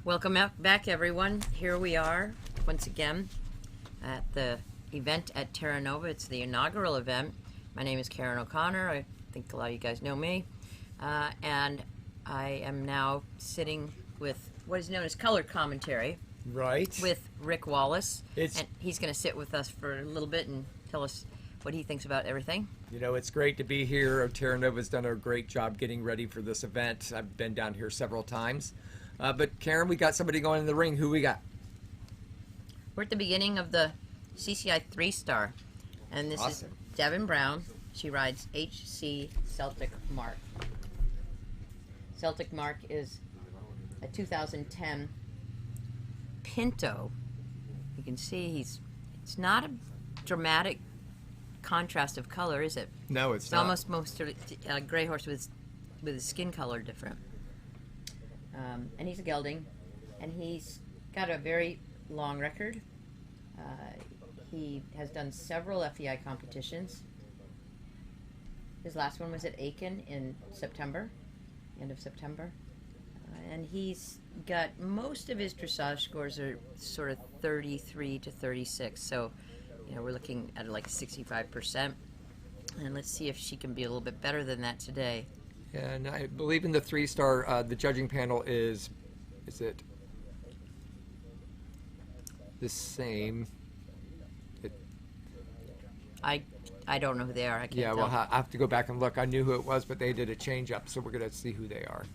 Welcome back, everyone. Here we are once again at the event at Terra Nova. It's the inaugural event. My name is Karen O'Connor. I think a lot of you guys know me. And I am now sitting with what is known as color commentary. Right. With Rick Wallace. And he's going to sit with us for a little bit and tell us what he thinks about everything. You know, it's great to be here. Terra Nova's done a great job getting ready for this event. I've been down here several times. But Karen, we got somebody going in the ring. Who we got? We're at the beginning of the CCI3 Star. And this is Devin Brown. She rides HC Celtic Mark. Celtic Mark is a 2010 Pinto. You can see it's not a dramatic contrast of color, is it? No, it's not. Almost most gray horse with his skin color different. And he's a gelding, and he's got a very long record. He has done several FEI competitions. His last one was at Aiken in September, end of September. And he's got most of his dressage scores are sort of 33 to 36. So, you know, we're looking at like 65%. And let's see if she can be a little bit better than that today. Yeah, and I believe in the 3-star, the judging panel is it the same? I don't know who they are. I can't tell. Well, I have to go back and look. I knew who it was, but they did a change up, so we're going to see who they are.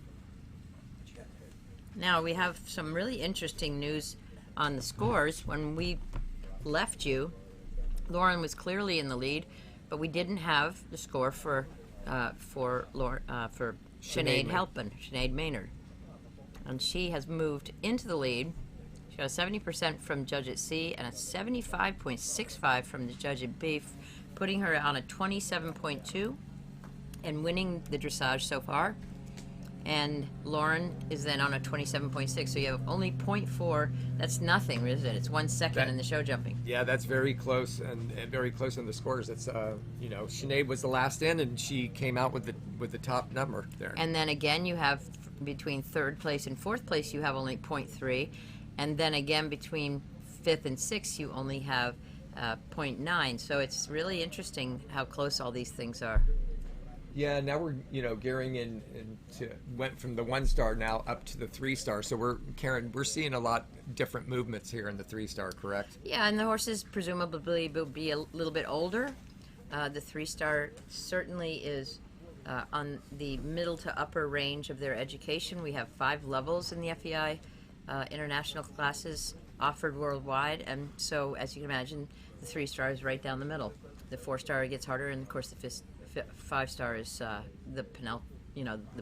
Now, we have some really interesting news on the scores. When we left you, Lauren was clearly in the lead, but we didn't have the score for Sinead Halpin, Sinead Maynard. And she has moved into the lead. She got a 70% from judge at C and a 75.65 from the judge at B, putting her on a 27.2 and winning the dressage so far. And Lauren is then on a 27.6, so you have only 0.4. That's nothing, is it? It's 1 second in the show jumping. Yeah, that's very close, and very close in the scores. It's you know, Sinead was the last in, and she came out with the top number there. And then again, you have between third place and fourth place, you have only 0.3, and then again between fifth and sixth, you only have 0.9. So it's really interesting how close all these things are. Yeah, now we're, you know, gearing in to went from the 1-star now up to the 3-star. So Karen, we're seeing a lot different movements here in the 3-star, correct? Yeah, and the horses presumably will be a little bit older. The 3-star certainly is on the middle to upper range of their education. We have 5 levels in the FEI international classes offered worldwide, and so as you can imagine, the 3-star is right down the middle. The 4-star gets harder, and of course the 5-star is the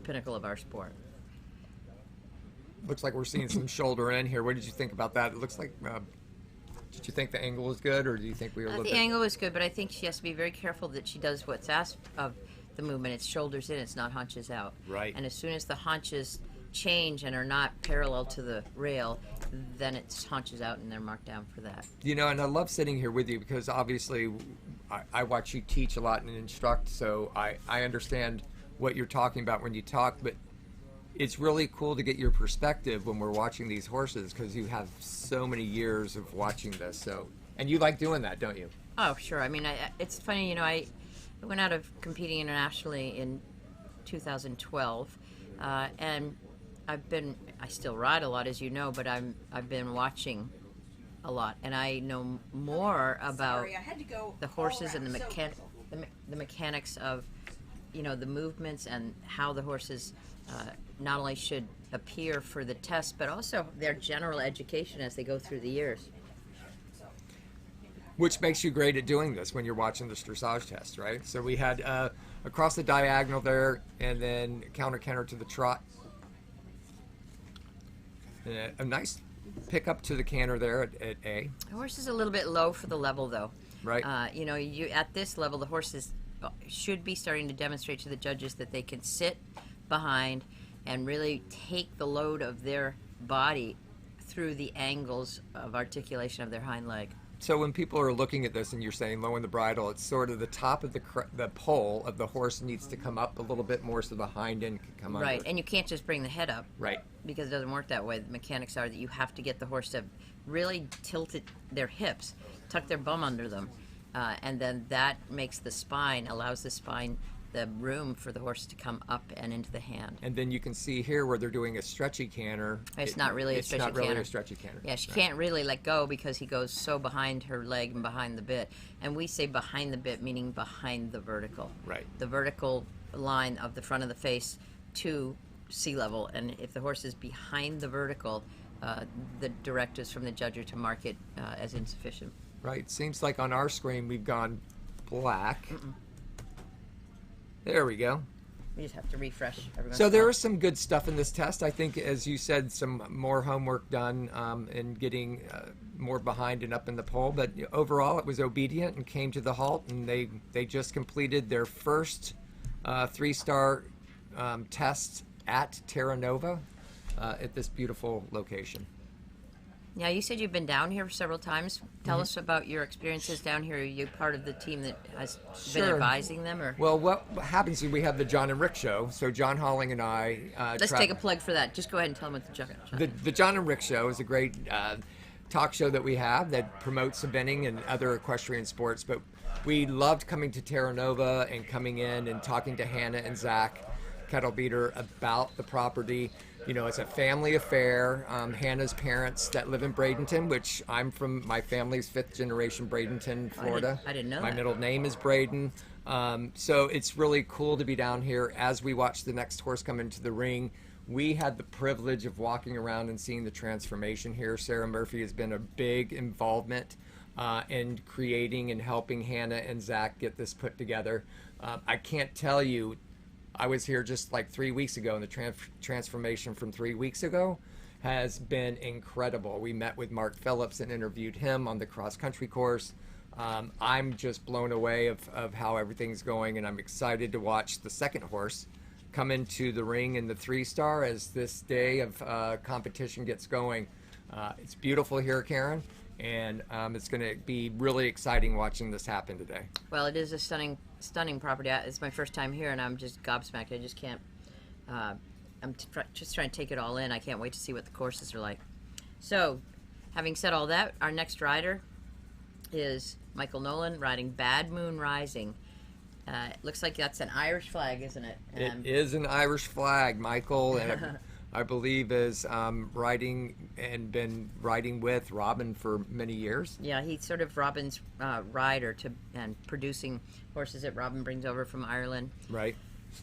pinnacle of our sport. Looks like we're seeing some shoulder in here. What did you think about that? It looks like. Did you think the angle was good, or do you think we were a little bit? The angle was good, but I think she has to be very careful that she does what's asked of the movement. It's shoulders in, it's not haunches out. Right. And as soon as the haunches change and are not parallel to the rail, then it's haunches out, and they're marked down for that. You know, and I love sitting here with you because obviously I watch you teach a lot and instruct, so I understand what you're talking about when you talk, but it's really cool to get your perspective when we're watching these horses because you have so many years of watching this. So, and you like doing that, don't you? Oh, sure. I mean, it's funny, you know, I went out of competing internationally in 2012, and I still ride a lot, as you know, but I've been watching a lot, and I know more about the horses and the mechanics of, you know, the movements and how the horses not only should appear for the test, but also their general education as they go through the years. Which makes you great at doing this when you're watching this dressage test, right? So we had across the diagonal there, and then counter to the trot. A nice pick up to the canter there at A. The horse is a little bit low for the level, though. Right. You know, at this level, the horses should be starting to demonstrate to the judges that they can sit behind and really take the load of their body through the angles of articulation of their hind leg. So when people are looking at this and you're saying lowering the bridle, it's sort of the top of the pole of the horse needs to come up a little bit more so the hind end can come Right, under. and you can't just bring the head up. Right. Because it doesn't work that way. The mechanics are that you have to get the horse to really tilt their hips, tuck their bum under them, and then that makes the spine, allows the spine the room for the horse to come up and into the hand. And then you can see here where they're doing a stretchy canter. It's not really a stretchy It's not really canter. a stretchy canter. Yeah, she Right. can't really let go because he goes so behind her leg and behind the bit. And we say behind the bit, meaning behind the vertical. Right. The vertical line of the front of the face to sea level. And if the horse is behind the vertical, the directives from the judge are to mark it as insufficient. Right. Seems like on our screen we've gone black. There we go. We just have to refresh every once So in a there while. is some good stuff in this test. I think, as you said, some more homework done in getting more behind and up in the pole. But overall, it was obedient and came to the halt, and they just completed their first 3-star test at Terra Nova at this beautiful location. Yeah, you said you've been down here several times. Tell us about your experiences down here. Are you part of the team that has been Sure. advising them? Or Well, what happens is we have the John and Rick show. So John Halling and I let's take a plug for that. Just go ahead and tell them what the jug. The John and Rick show is a great talk show that we have that promotes eventing and other equestrian sports. But we loved coming to Terra Nova and coming in and talking to Hannah and Zach Kettle Beater about the property. You know, it's a family affair. Hannah's parents that live in Bradenton, which I'm from, my family's 5th generation Bradenton, Florida. I didn't know My that. middle name is Braden. So it's really cool to be down here as we watch the next horse come into the ring. We had the privilege of walking around and seeing the transformation here. Sarah Murphy has been a big involvement in creating and helping Hannah and Zach get this put together. I can't tell you, I was here just like 3 weeks ago, and the transformation from 3 weeks ago has been incredible. We met with Mark Phillips and interviewed him on the cross-country course. I'm just blown away of how everything's going, and I'm excited to watch the second horse come into the ring in the 3-star as this day of competition gets going. It's beautiful here, Karen, and it's going to be really exciting watching this happen today. Well, it is a stunning property. It's my first time here, and I'm just gobsmacked. I just can't. Just trying to take it all in. I can't wait to see what the courses are like. So, having said all that, our next rider is Michael Nolan riding Bad Moon Rising. It looks like that's an Irish flag, isn't it? It is an Irish flag, Michael, and I believe is riding and been riding with Robin for many years. Yeah, he's sort of Robin's rider and producing horses that Robin brings over from Ireland. Right.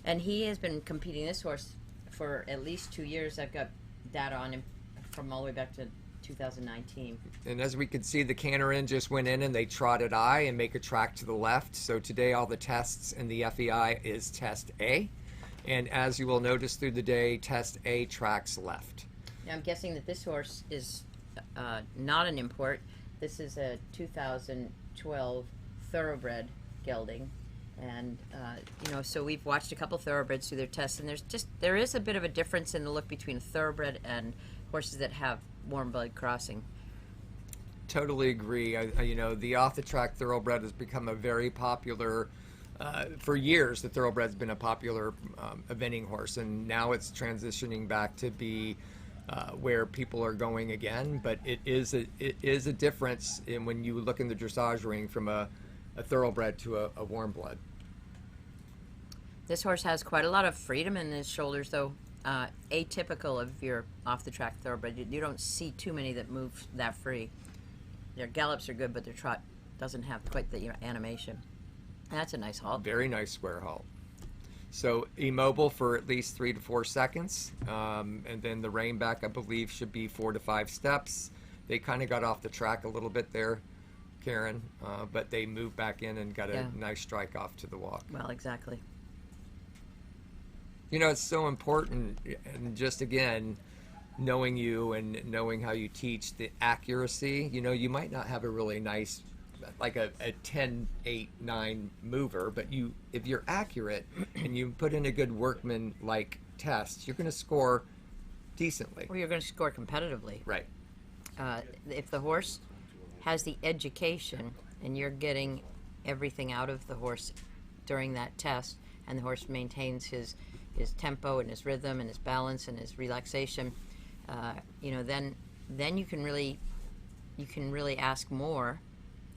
And he has been competing this horse for at least 2 years. I've got data on him from all the way back to 2019. And as we can see, the canter in just went in and they trotted I and make a track to the left. So today all the tests in the FEI is test A. And as you will notice through the day, test A tracks left. Now, I'm guessing that this horse is not an import. This is a 2012 thoroughbred gelding. And, so we've watched a couple thoroughbreds do their tests, and there is a bit of a difference in the look between a thoroughbred and horses that have warm blood crossing. Totally agree. The off-the-track thoroughbred has become a very popular, for years, the thoroughbred's been a popular eventing horse, and now it's transitioning back to be where people are going again. But it is a difference in when you look in the dressage ring from a thoroughbred to a warm blood. This horse has quite a lot of freedom in his shoulders, though. Atypical of your off-the-track thoroughbred. You don't see too many that move that free. Their gallops are good, but their trot doesn't have quite the animation. That's a nice halt. Very nice square halt. So immobile for at least 3 to 4 seconds, and then the rein back, I believe, should be 4 to 5 steps. They kind of got off the track a little bit there, Karen, but they moved back in and got a nice strike off to the walk. Well, exactly. It's so important, and just again, knowing you and knowing how you teach, the accuracy. You might not have a really nice, like a 10, 8, 9 mover, but if you're accurate and you put in a good workman-like test, you're going to score decently. Well, you're going to score competitively. Right. If the horse has the education and you're getting everything out of the horse during that test, and the horse maintains his tempo and his rhythm and his balance and his relaxation, then you can really ask more.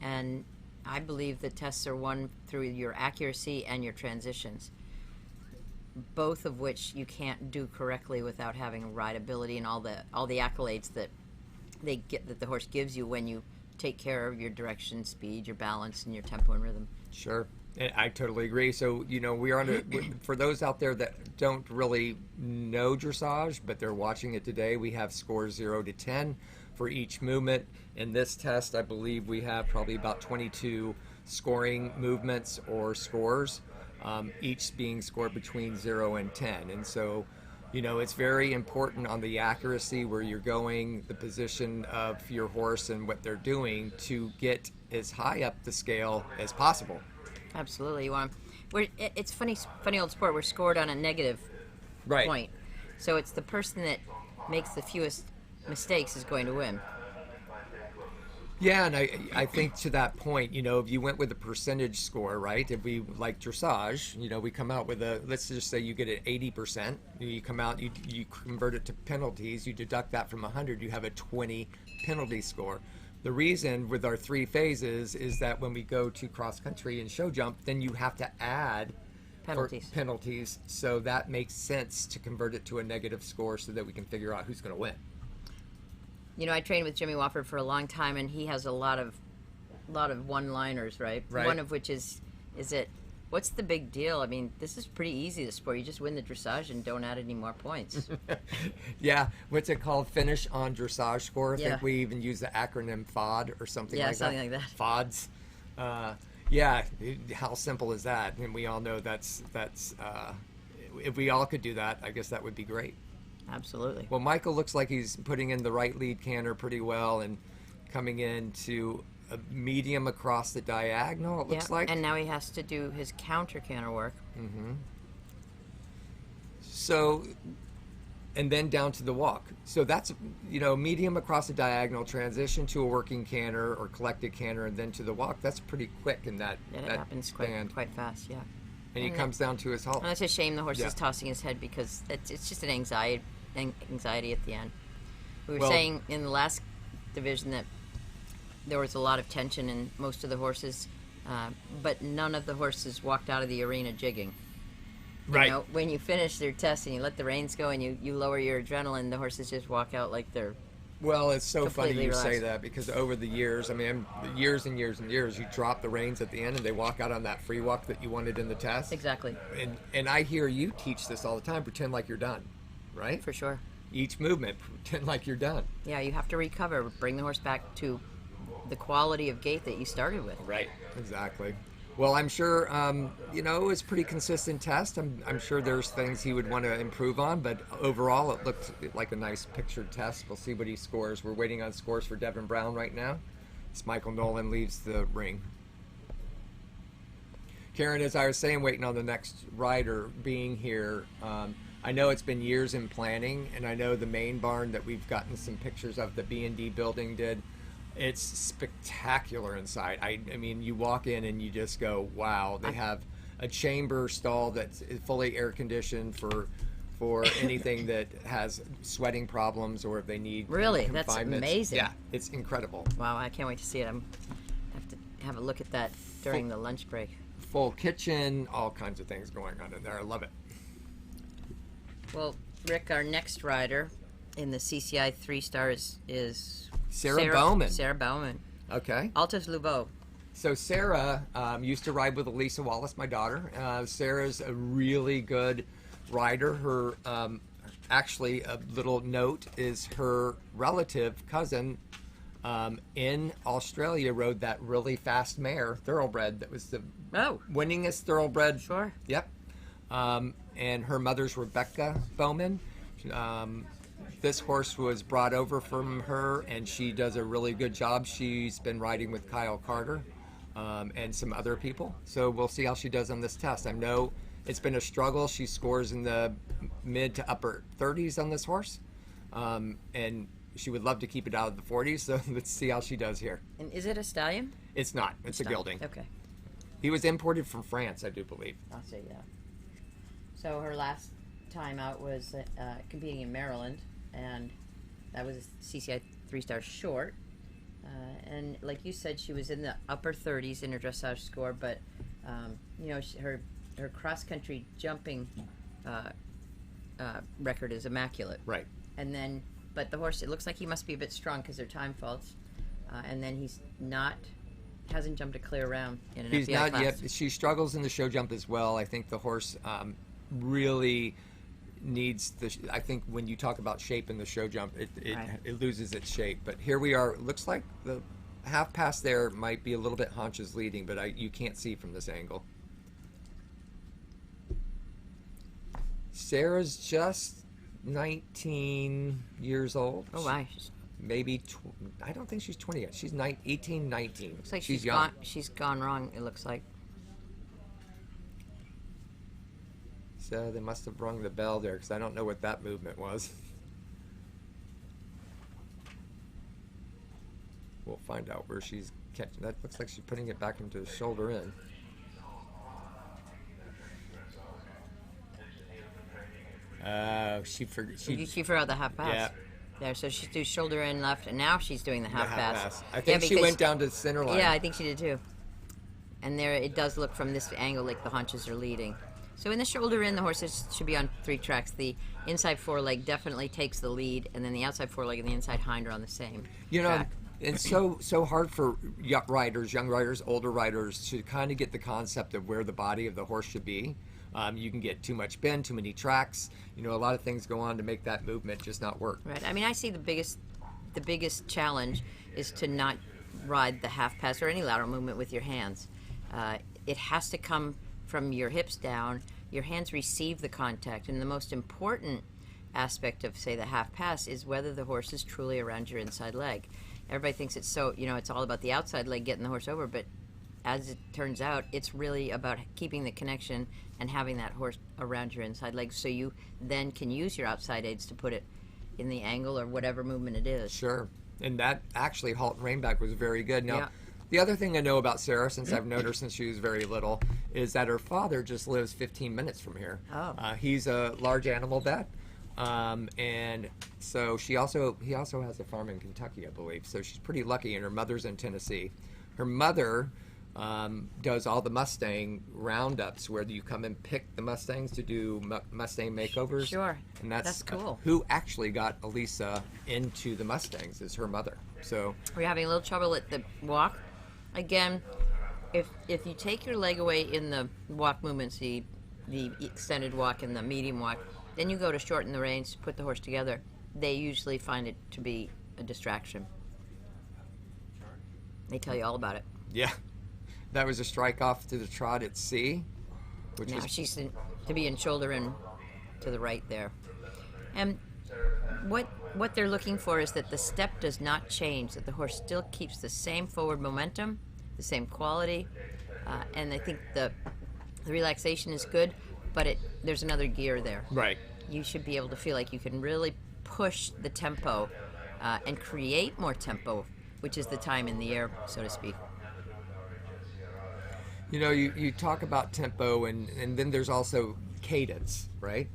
And I believe the tests are won through your accuracy and your transitions, both of which you can't do correctly without having rideability and all the accolades that the horse gives you when you take care of your direction, speed, your balance, and your tempo and rhythm. Sure. I totally agree. So, we are for those out there that don't really know dressage, but they're watching it today, we have scores 0 to 10 for each movement. In this test, I believe we have probably about 22 scoring movements or scores, each being scored between 0 and 10. And so, it's very important on the accuracy, where you're going, the position of your horse and what they're doing, to get as high up the scale as possible. Absolutely. It's funny old sport. We're scored on a negative point. So it's the person that makes the fewest mistakes is going to win. Yeah, and I think to that point, if you went with a percentage score, right? If we like dressage, we come out with let's just say you get an 80%. You come out, you convert it to penalties, you deduct that from 100, you have a 20 penalty score. The reason with our 3 phases is that when we go to cross country and show jump, then you have to add penalties. So that makes sense to convert it to a negative score so that we can figure out who's going to win. I trained with Jimmy Wofford for a long time, and he has a lot of one-liners, right? Right. One of which is it, what's the big deal? I mean, this is pretty easy, the sport. You just win the dressage and don't add any more points. Yeah. What's it called? Finish on dressage score. I Yeah. think we even use the acronym FOD or something like that. Yeah, something like that. FODs. Yeah. How simple is that? And we all know that's if we all could do that, I guess that would be great. Absolutely. Well, Michael looks like he's putting in the right lead canter pretty well and coming into a medium across the diagonal, it looks like. And now he has to do his counter canter work. Mm-hmm. So, and then down to the walk. So that's, medium across the diagonal, transition to a working canter or collected canter, and then to the walk. That's pretty quick in that Yeah, it that happens band. quite fast, yeah. And he comes down to his halt. And it's a shame the horse Yeah. is tossing his head, because it's just an anxiety at the end. We were Well- saying in the last division that there was a lot of tension in most of the horses, but none of the horses walked out of the arena jigging. Right. When you finish their test and you let the reins go and you lower your adrenaline, the horses just walk out like they're Well, it's so funny completely you say relaxed. that, because over the years, years and years and years, you drop the reins at the end and they walk out on that free walk that you wanted in the test. Exactly. And I hear you teach this all the time, pretend like you're done, right? For sure. Each movement, pretend like you're done. Yeah, you have to recover, bring the horse back to the quality of gait that you started with. Right. Exactly. Well, I'm sure, it's a pretty consistent test. I'm sure there's things he would want to improve on, but overall it looked like a nice pictured test. We'll see what he scores. We're waiting on scores for Devin Brown right now. As Michael Nolan leaves the ring. Karen, as I was saying, waiting on the next rider being here, I know it's been years in planning, and I know the main barn that we've gotten some pictures of, the B&D building did. It's spectacular inside. I mean, you walk in and you just go, wow. They have a chamber stall that's fully air conditioned for anything that has sweating problems, or if they need Really? That's confinements. amazing. Yeah, it's incredible. Wow, I can't wait to see it. I have to have a look at that during the lunch break. Full kitchen, all kinds of things going on in there. I love it. Well, Rick, our next rider in the CCI 3 stars is Sarah Bowman. Sarah Bowman. Okay. Altus Louveau. So Sarah used to ride with Elisa Wallace, my daughter. Sarah's a really good rider. Her actually, a little note is her relative cousin in Australia rode that really fast mare, thoroughbred, that was the winningest thoroughbred. Sure. Yep. And her mother's Rebecca Bowman. This horse was brought over from her, and she does a really good job. She's been riding with Kyle Carter and some other people. So we'll see how she does on this test. I know it's been a struggle. She scores in the mid to upper 30s on this horse. And she would love to keep it out of the 40s. So let's see how she does here. And is it a stallion? It's not. It's a gelding. Okay. He was imported from France, I do believe. I'll say that. So her last time out was competing in Maryland, and that was a CCI 3-star short. And like you said, she was in the upper 30s in her dressage score, but you know, her cross-country jumping record is immaculate. Right. And then, but the horse, it looks like he must be a bit strong because they're time faults. And then hasn't jumped a clear round in an He's FBI not class. yet. She struggles in the show jump as well. I think the horse really needs I think when you talk about shape in the show jump, it loses its shape. But here we are. Looks like the half pass there might be a little bit haunches leading, but you can't see from this angle. Sarah's just 19 years old. Oh my! Maybe I don't think she's 20 yet. She's 18, 19. Looks like she's young. She's gone wrong. It looks like. So they must have rung the bell there because I don't know what that movement was. We'll find out where she's catching. That looks like she's putting it back into the shoulder in. She forgot the half pass. Yeah. There, so she's doing shoulder in left, and now she's doing the half pass. I think she went down to the center line. Yeah, I think she did too. And there, it does look from this angle like the haunches are leading. So in the shoulder in, the horses should be on 3 tracks. The inside foreleg definitely takes the lead, and then the outside foreleg and the inside hind are on the same track. It's so hard for young riders, older riders to kind of get the concept of where the body of the horse should be. You can get too much bend, too many tracks. A lot of things go on to make that movement just not work. Right. I mean, I see the biggest challenge is to not ride the half pass or any lateral movement with your hands. It has to come from your hips down. Your hands receive the contact, and the most important aspect of, say, the half pass is whether the horse is truly around your inside leg. Everybody thinks it's it's all about the outside leg getting the horse over, but as it turns out, it's really about keeping the connection and having that horse around your inside leg, so you then can use your outside aids to put it in the angle or whatever movement it is. Sure. And that actually, Halt and Rainback was very good. Now, Yeah. The other thing I know about Sarah, since I've known her since she was very little, is that her father just lives 15 minutes from here. Oh. He's a large animal vet. And so he also has a farm in Kentucky, I believe. So she's pretty lucky, and her mother's in Tennessee. Her mother does all the Mustang roundups where you come and pick the Mustangs to do Mustang makeovers. Sure. And that's cool. Who actually got Elisa into the Mustangs is her mother. So We're having a little trouble at the walk. Again, if you take your leg away in the walk movements, the extended walk and the medium walk, then you go to shorten the reins, put the horse together, they usually find it to be a distraction. They tell you all about it. yeah, that was a strike off to the trot at C, which Now was she's to be in shoulder in to the right there. And what they're looking for is that the step does not change, that the horse still keeps the same forward momentum, the same quality, and I think the relaxation is good, but there's another gear there. right. You should be able to feel like you can really push the tempo and create more tempo, which is the time in the air, so to speak. You talk about tempo, and then there's also cadence, right?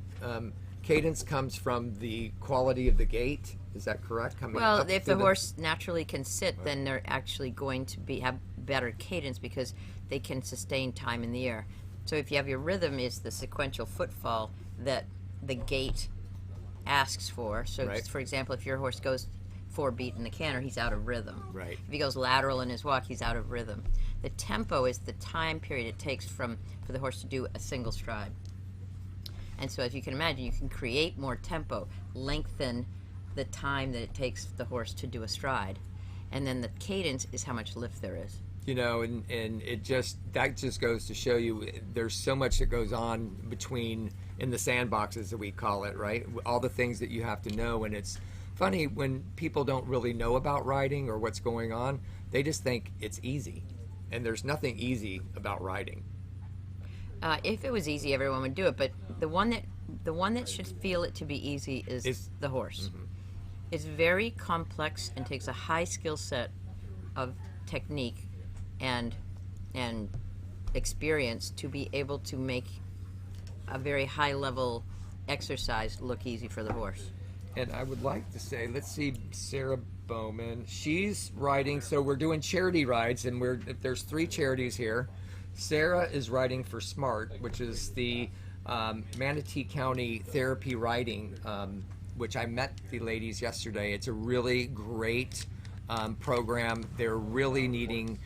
Cadence comes from the quality of the gait. Is that correct? Well, if the horse naturally can sit, then they're actually going to have better cadence because they can sustain time in the air. So if you have your rhythm is the sequential footfall that the gait asks for. So, Right. for example, if your horse goes 4 beat in the canter, he's out of rhythm. Right. If he goes lateral in his walk, he's out of rhythm. The tempo is the time period it takes for the horse to do a single stride. And so, as you can imagine, you can create more tempo, lengthen the time that it takes the horse to do a stride, and then the cadence is how much lift there is. And that just goes to show you there's so much that goes on between in the sandboxes that we call it, right? All the things that you have to know, and it's funny when people don't really know about riding or what's going on, they just think it's easy, and there's nothing easy about riding. If it was easy, everyone would do it. But the one that should feel it to be easy is the horse. it's very complex and takes a high skill set of technique and experience to be able to make a very high level exercise look easy for the horse. And I would like to say, let's see, Sarah Bowman. She's riding, so we're doing charity rides, and there's 3 charities here. Sarah is riding for SMART, which is the Manatee County Therapy Riding, which I met the ladies yesterday. It's a really great program. They're really needing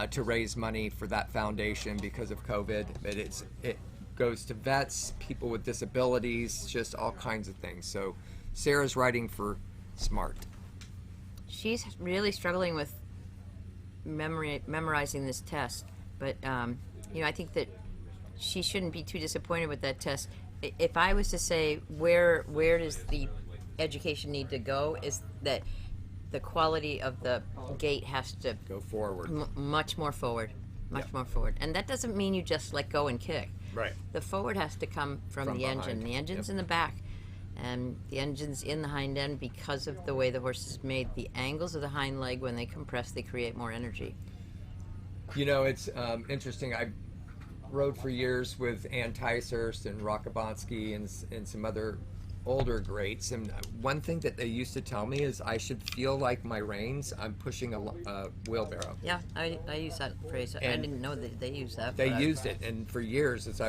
to raise money for that foundation because of COVID. But it goes to vets, people with disabilities, just all kinds of things. So Sarah's riding for SMART. She's really struggling with memorizing this test, but I think that she shouldn't be too disappointed with that test. If I was to say where does the education need to go, is that the quality of the gait has to go forward, much more forward, more forward. And that doesn't mean you just let go and kick. Right. The forward has to come from the behind. engine. The engine's in the back, and the engine's in the hind end because of the way the horse is made. The angles of the hind leg, when they compress, they create more energy. It's interesting. I rode for years with Ann Ticehurst and Rockabonsky and some other older greats, and one thing that they used to tell me is I should feel like my reins, I'm pushing a wheelbarrow. Yeah, I use that phrase. I didn't know that they used that. They used it, and for years it's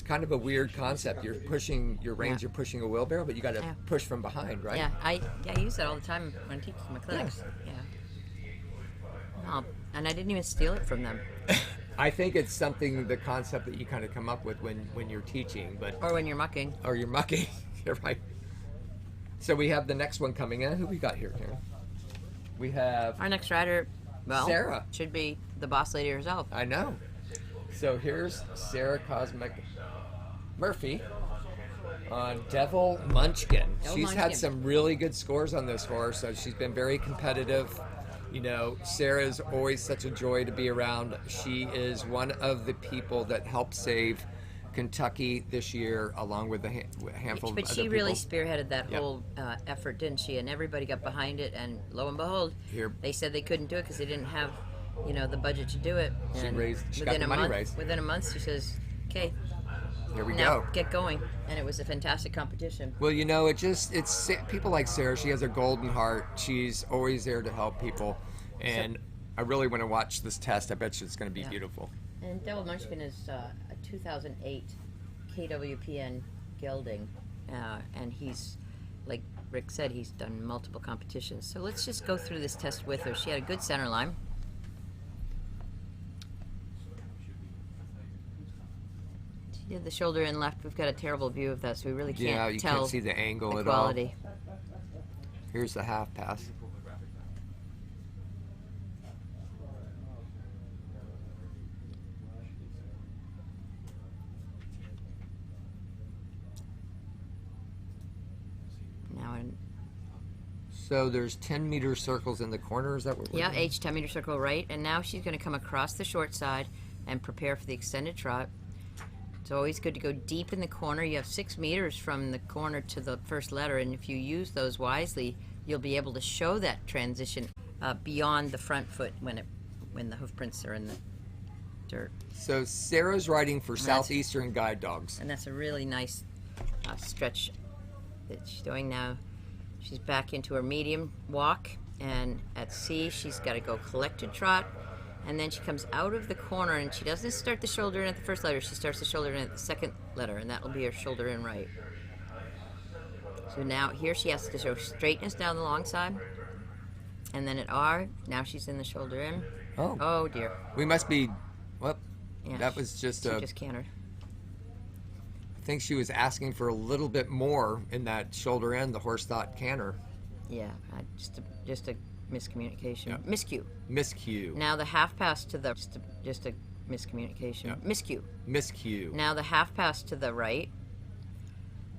kind of a weird concept. You're pushing your reins, you're pushing a wheelbarrow, but you got to push from behind, right? Yeah, I use that all the time when I teach my clinics. Yeah. And I didn't even steal it from them. I think it's something, the concept that you kind of come up with when you're teaching, or when you're mucking. Or you're mucking. You're right. So we have the next one coming in. Who we got here, Karen? We have our next rider. Well, Sarah should be the boss lady herself. I know. So here's Sarah Cosmic Murphy on Devil Munchkin. She's had some really good scores on this horse, so she's been very competitive. Sarah's always such a joy to be around. She is one of the people that helped save Kentucky this year, along with a handful of other people. But she really spearheaded that whole effort, didn't she? And everybody got behind it, and lo and behold, they said they couldn't do it because they didn't have, the budget to do it. And she got the money raised. Within a month, she says, okay, here we now go. Get going. And it was a fantastic competition. Well, it's people like Sarah. She has a golden heart. She's always there to help people. And I really want to watch this test. I bet you it's going to be beautiful. And Devil Munchkin is a 2008 KWPN gelding. And he's, like Rick said, he's done multiple competitions. So let's just go through this test with her. She had a good center line. The shoulder in left, we've got a terrible view of that, so we really can't tell. Can't see the angle at all. Here's the half pass. So there's 10-meter circles in the corner. Is that what we're doing? H 10-meter circle right, and now she's going to come across the short side and prepare for the extended trot. It's always good to go deep in the corner. You have 6 meters from the corner to the first letter, and if you use those wisely, you'll be able to show that transition beyond the front foot when the hoof prints are in the dirt. So Sarah's riding for Southeastern Guide Dogs. And that's a really nice stretch that she's doing now. She's back into her medium walk, and at C, she's got to go collected trot. And then she comes out of the corner, and she doesn't start the shoulder in at the first letter. She starts the shoulder in at the second letter, and that will be her shoulder in right. So now here she has to show straightness down the long side. And then at R, now she's in the shoulder in. Oh dear. We must be, that was just she just cantered. I think she was asking for a little bit more in that shoulder in. The horse thought canter. Yeah, just a miscommunication. Yeah. Miscue. Now the half pass to the just a miscommunication. Yeah. Miscue. Now the half pass to the right,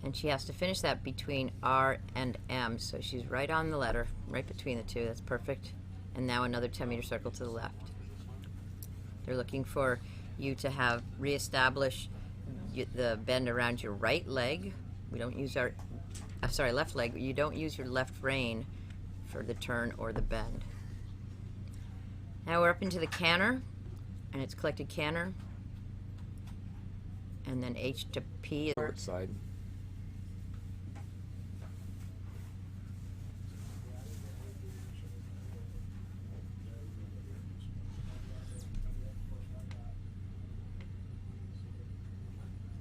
and she has to finish that between R and M. So she's right on the letter, right between the two. That's perfect. And now another 10-meter circle to the left. They're looking for you to have reestablish the bend around your right leg. We don't use our left leg. You don't use your left rein for the turn or the bend. Now we're up into the canter, and it's collected canter, and then H to P. Short side.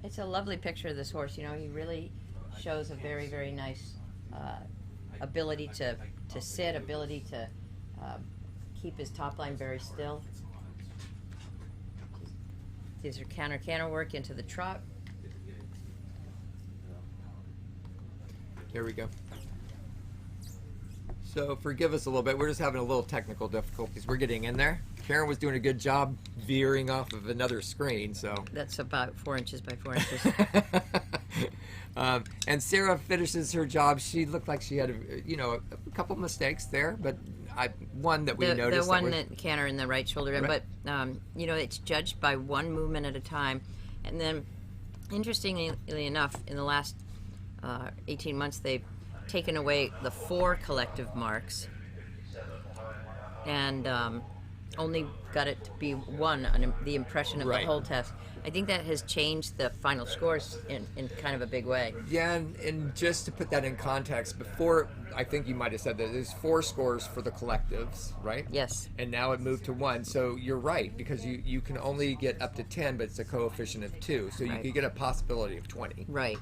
It's a lovely picture of this horse. You know, he really shows a very, very nice ability to sit, ability to keep his top line very still. These are canter work into the trot. Here we go. So forgive us a little bit. We're just having a little technical difficulties. We're getting in there. Karen was doing a good job veering off of another screen, so. That's about 4 inches by 4 inches. And Sarah finishes her job. She looked like she had, a couple mistakes there, but one that we noticed. The one that canter in the right shoulder, right. But it's judged by one movement at a time, and then, interestingly enough, in the last 18 months, they've taken away the 4 collective marks, and only got it to be 1 on the impression of the whole test. I think that has changed the final scores in kind of a big way. Yeah, and just to put that in context, before, I think you might have said that there's 4 scores for the collectives, right? Yes. And now it moved to 1. So you're right, because you can only get up to 10, but it's a coefficient of 2. So you could get a possibility of 20. Right.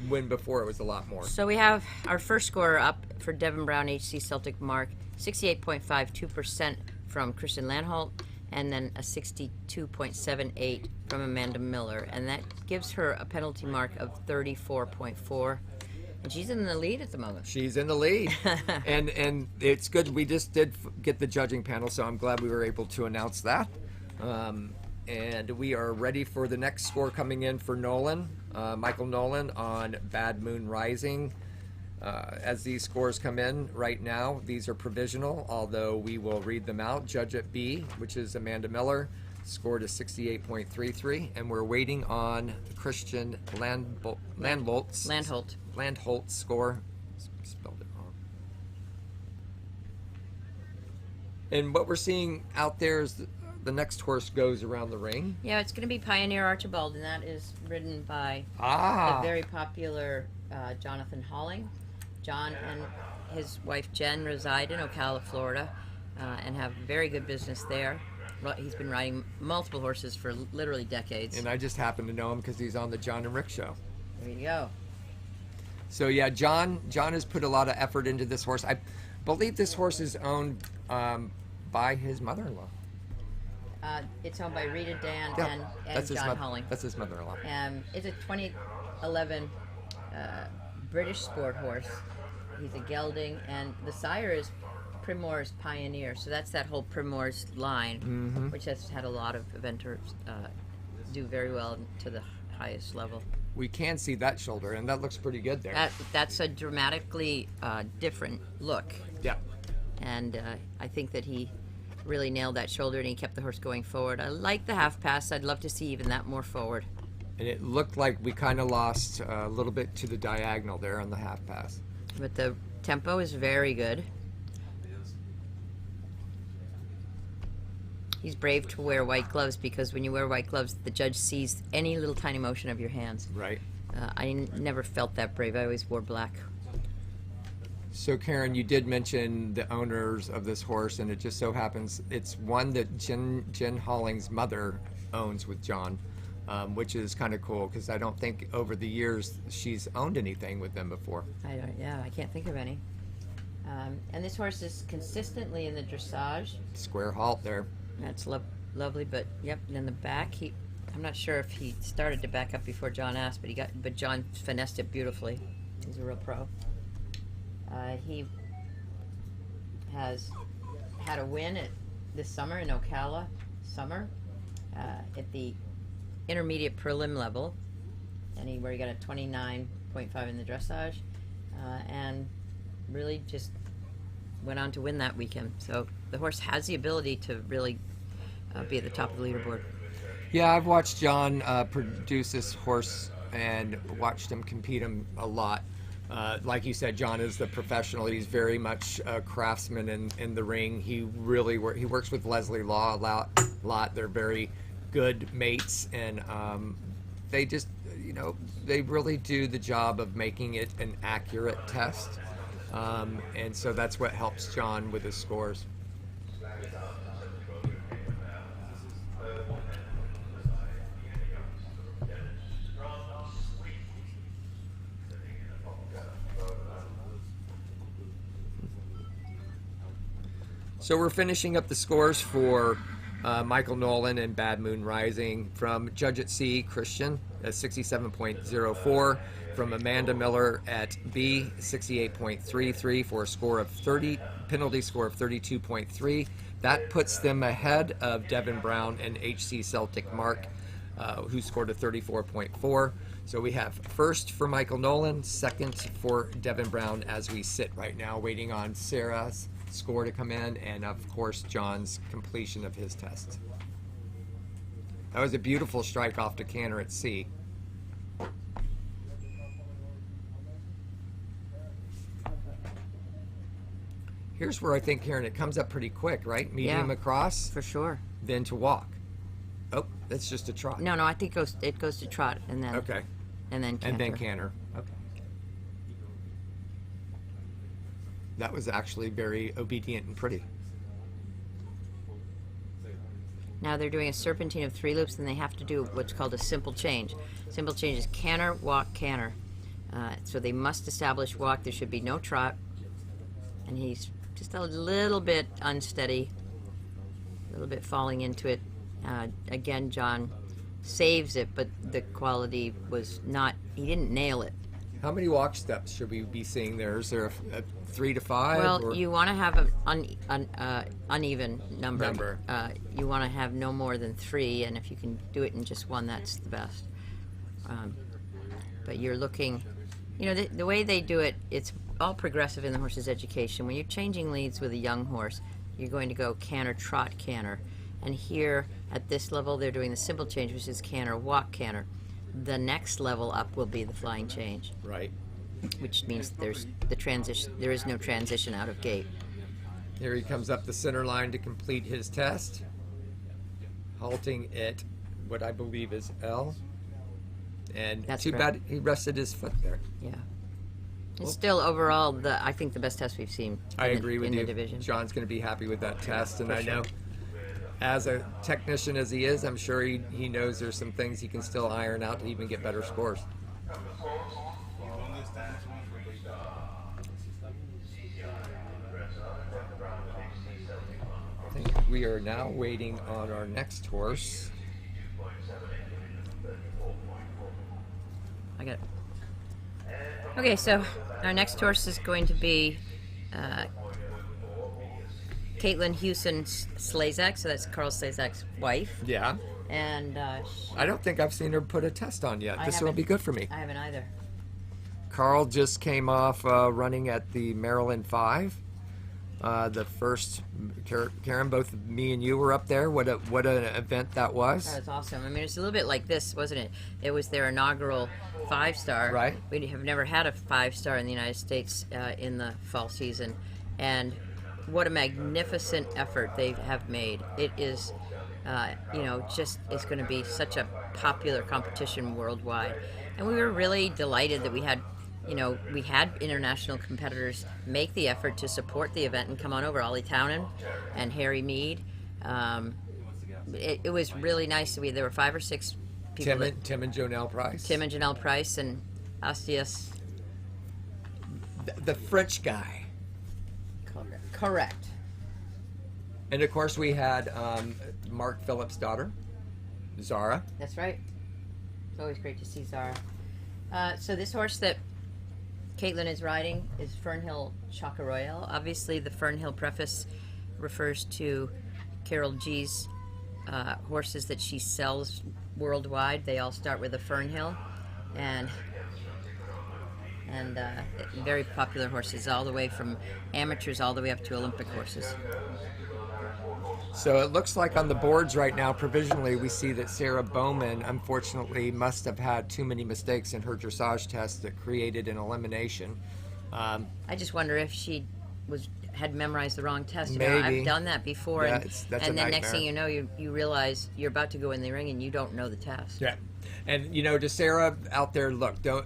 When before it was a lot more. So we have our first score up for Devin Brown HC Celtic mark, 68.52% from Kristen Landholt, and then a 62.78 from Amanda Miller, and that gives her a penalty mark of 34.4, and she's in the lead at the moment. She's in the lead, and it's good. We just did get the judging panel, so I'm glad we were able to announce that. And we are ready for the next score coming in for Nolan, Michael Nolan on Bad Moon Rising. As these scores come in right now, these are provisional, although we will read them out. Judge at B, which is Amanda Miller, scored a 68.33, and we're waiting on Christian Landholt's score. Spelled it wrong. And what we're seeing out there is the next horse goes around the ring. Yeah, it's going to be Pioneer Archibald, and that is ridden by the very popular Jonathan Halling. John and his wife Jen reside in Ocala, Florida, and have very good business there. He's been riding multiple horses for literally decades. And I just happen to know him because he's on the John and Rick show. There you go. So yeah, John has put a lot of effort into this horse. I believe this horse is owned by his mother-in-law. It's owned by Rita Dan and John Halling. That's his mother-in-law. It's a 2011 British sport horse. He's a gelding, and the sire is Primor's Pioneer. So that's that whole Primor's line, which has had a lot of eventers do very well to the highest level. We can see that shoulder, and that looks pretty good there. That's a dramatically different look. Yeah. And I think that he really nailed that shoulder, and he kept the horse going forward. I like the half pass. I'd love to see even that more forward. And it looked like we kind of lost a little bit to the diagonal there on the half pass. But the tempo is very good. He's brave to wear white gloves, because when you wear white gloves, the judge sees any little tiny motion of your hands. Right. I never felt that brave. I always wore black. So Karen, you did mention the owners of this horse, and it just so happens it's one that Jen Halling's mother owns with John, which is kind of cool, because I don't think over the years she's owned anything with them before. I can't think of any. And this horse is consistently in the dressage. Square halt there. That's lovely, but yep. And in the back, I'm not sure if he started to back up before John asked, but John finessed it beautifully. He's a real pro. He has had a win this summer in Ocala summer at the intermediate prelim level, and where he got a 29.5 in the dressage, and really just went on to win that weekend. So the horse has the ability to really be at the top of the leaderboard. Yeah, I've watched John produce this horse and watched him compete him a lot. Like you said, John is the professional. He's very much a craftsman in the ring. He really he works with Leslie Law a lot. They're very good mates, and they just, they really do the job of making it an accurate test. And so that's what helps John with his scores. So we're finishing up the scores for Michael Nolan and Bad Moon Rising. From Judge at C, Christian at 67.04. From Amanda Miller at B, 68.33 for a score of penalty score of 32.3. That puts them ahead of Devin Brown and HC Celtic Mark, who scored a 34.4. So we have first for Michael Nolan, second for Devin Brown as we sit right now, waiting on Sarah's score to come in, and of course John's completion of his test. That was a beautiful strike off to canter at C. Here's where I think, Karen, it comes up pretty quick, right? Medium across, for sure. then to walk. Oh, that's just a trot. No, I think it goes to trot and then Okay. and then canter. And then canter. Okay. That was actually very obedient and pretty. Now they're doing a serpentine of 3 loops, and they have to do what's called a simple change. Simple change is canter, walk, canter. So they must establish walk. There should be no trot. And he's just a little bit unsteady, a little bit falling into it. Again, John saves it, but the quality was not, he didn't nail it. How many walk steps should we be seeing there? Is there a 3 to 5? Well, or? you want to have an uneven number. You want to have no more than 3, and if you can do it in just 1, that's the best. But you're looking, the way they do it, it's all progressive in the horse's education. When you're changing leads with a young horse, you're going to go canter, trot, canter. And here, at this level, they're doing the simple change, which is canter, walk, canter. The next level up will be the flying change. Right. Which means there's the transition. There is no transition out of gate. Here he comes up the center line to complete his test, halting at what I believe is L. And That's too correct. bad he rested his foot there. Yeah. It's still overall I think the best test we've seen. I agree with in you. the division. John's going to be happy with that test, and For I know, as a technician as he is, I'm sure he knows there's some things he can still iron out to even get better scores. I think we are now waiting on our next horse. I got it. Okay, so our next horse is going to be Caitlin Hewson Slazak, so that's Carl Slazak's wife. Yeah. And I don't think I've seen her put a test on yet. This will haven't- be good for me. I haven't either. Carl just came off running at the Maryland 5. The first, Karen, both me and you were up there. What an event that was. That was awesome. I mean, it's a little bit like this, wasn't it? It was their inaugural 5-star. Right. We have never had a 5-star in the United States in the fall season. And what a magnificent effort they have made. It is, just it's going to be such a popular competition worldwide. And we were really delighted that we had international competitors make the effort to support the event and come on over. Ollie Townend and Harry Mead. It was really nice. There were 5 or 6 people. Tim and Jonelle Price. Tim and Janelle Price and Astias. The French guy. Correct. And of course we had Mark Phillips' daughter, Zara. That's right. It's always great to see Zara. So this horse that Caitlin is riding is Fernhill Chocaroyal. Obviously, the Fernhill preface refers to Carol G's horses that she sells worldwide. They all start with a Fernhill, and very popular horses, all the way from amateurs all the way up to Olympic horses. So it looks like on the boards right now, provisionally, we see that Sarah Bowman, unfortunately, must have had too many mistakes in her dressage test that created an elimination. I just wonder if she had memorized the wrong test. You know, Maybe. I've done that before, Yeah, and that's a then next nightmare. thing you know, you realize you're about to go in the ring and you don't know the test. Yeah, and you know, to Sarah out there, look, don't.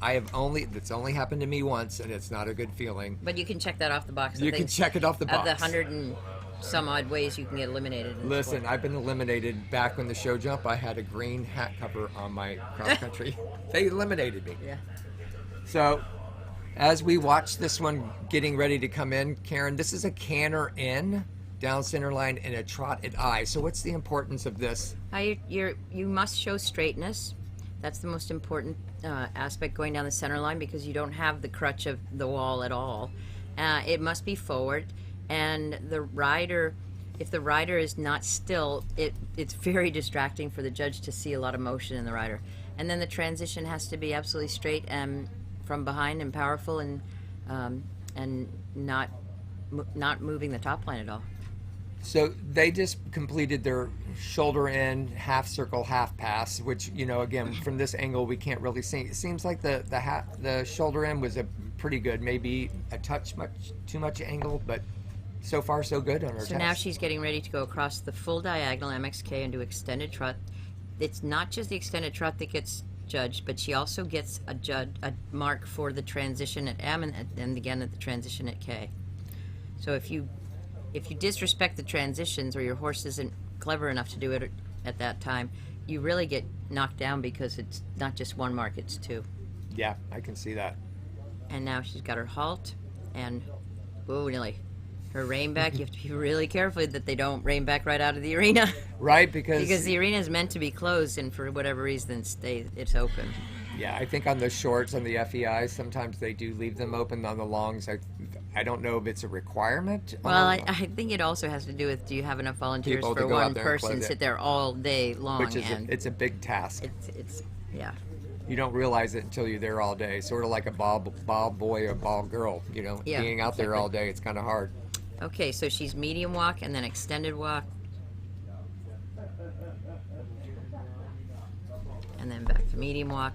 It's only happened to me once, and it's not a good feeling. But you can check that off the box. You can check it off the box. Of the 100 and some odd ways you can get eliminated. Listen, I've been eliminated back when the show jump. I had a green hat cover on my cross country. They eliminated me. Yeah. So, as we watch this one getting ready to come in, Karen, this is a canter in, down center line, and a trot at eye. So, what's the importance of this? You must show straightness. That's the most important aspect going down the center line, because you don't have the crutch of the wall at all. It must be forward, and the rider, if the rider is not still, it's very distracting for the judge to see a lot of motion in the rider. And then the transition has to be absolutely straight and from behind and powerful, and not moving the top line at all. So they just completed their shoulder in, half circle, half pass, which, you know, again, from this angle, we can't really see. It seems like the shoulder in was a pretty good, maybe a touch too much angle, but so far so good on her test. So now she's getting ready to go across the full diagonal MXK and do extended trot. It's not just the extended trot that gets judged, but she also gets a mark for the transition at M and again at the transition at K. So if you disrespect the transitions, or your horse isn't clever enough to do it at that time, you really get knocked down, because it's not just one mark, it's two. Yeah, I can see that. And now she's got her halt, and whoa, nearly. Her rein back, you have to be really careful that they don't rein back right out of the arena. Right, because the arena is meant to be closed, and for whatever reason, it's open. Yeah, I think on the shorts, on the FEI, sometimes they do leave them open. On the longs, I don't know if it's a requirement. Well, I think it also has to do with, do you have enough volunteers People to for go out one there and person close it. sit there all day long? Which is it's a big task. It's yeah. You don't realize it until you're there all day. Sort of like a ball boy or ball girl, you know, Yeah, being out there exactly. all day, it's kind of hard. Okay, so she's medium walk and then extended walk. And then back to medium walk.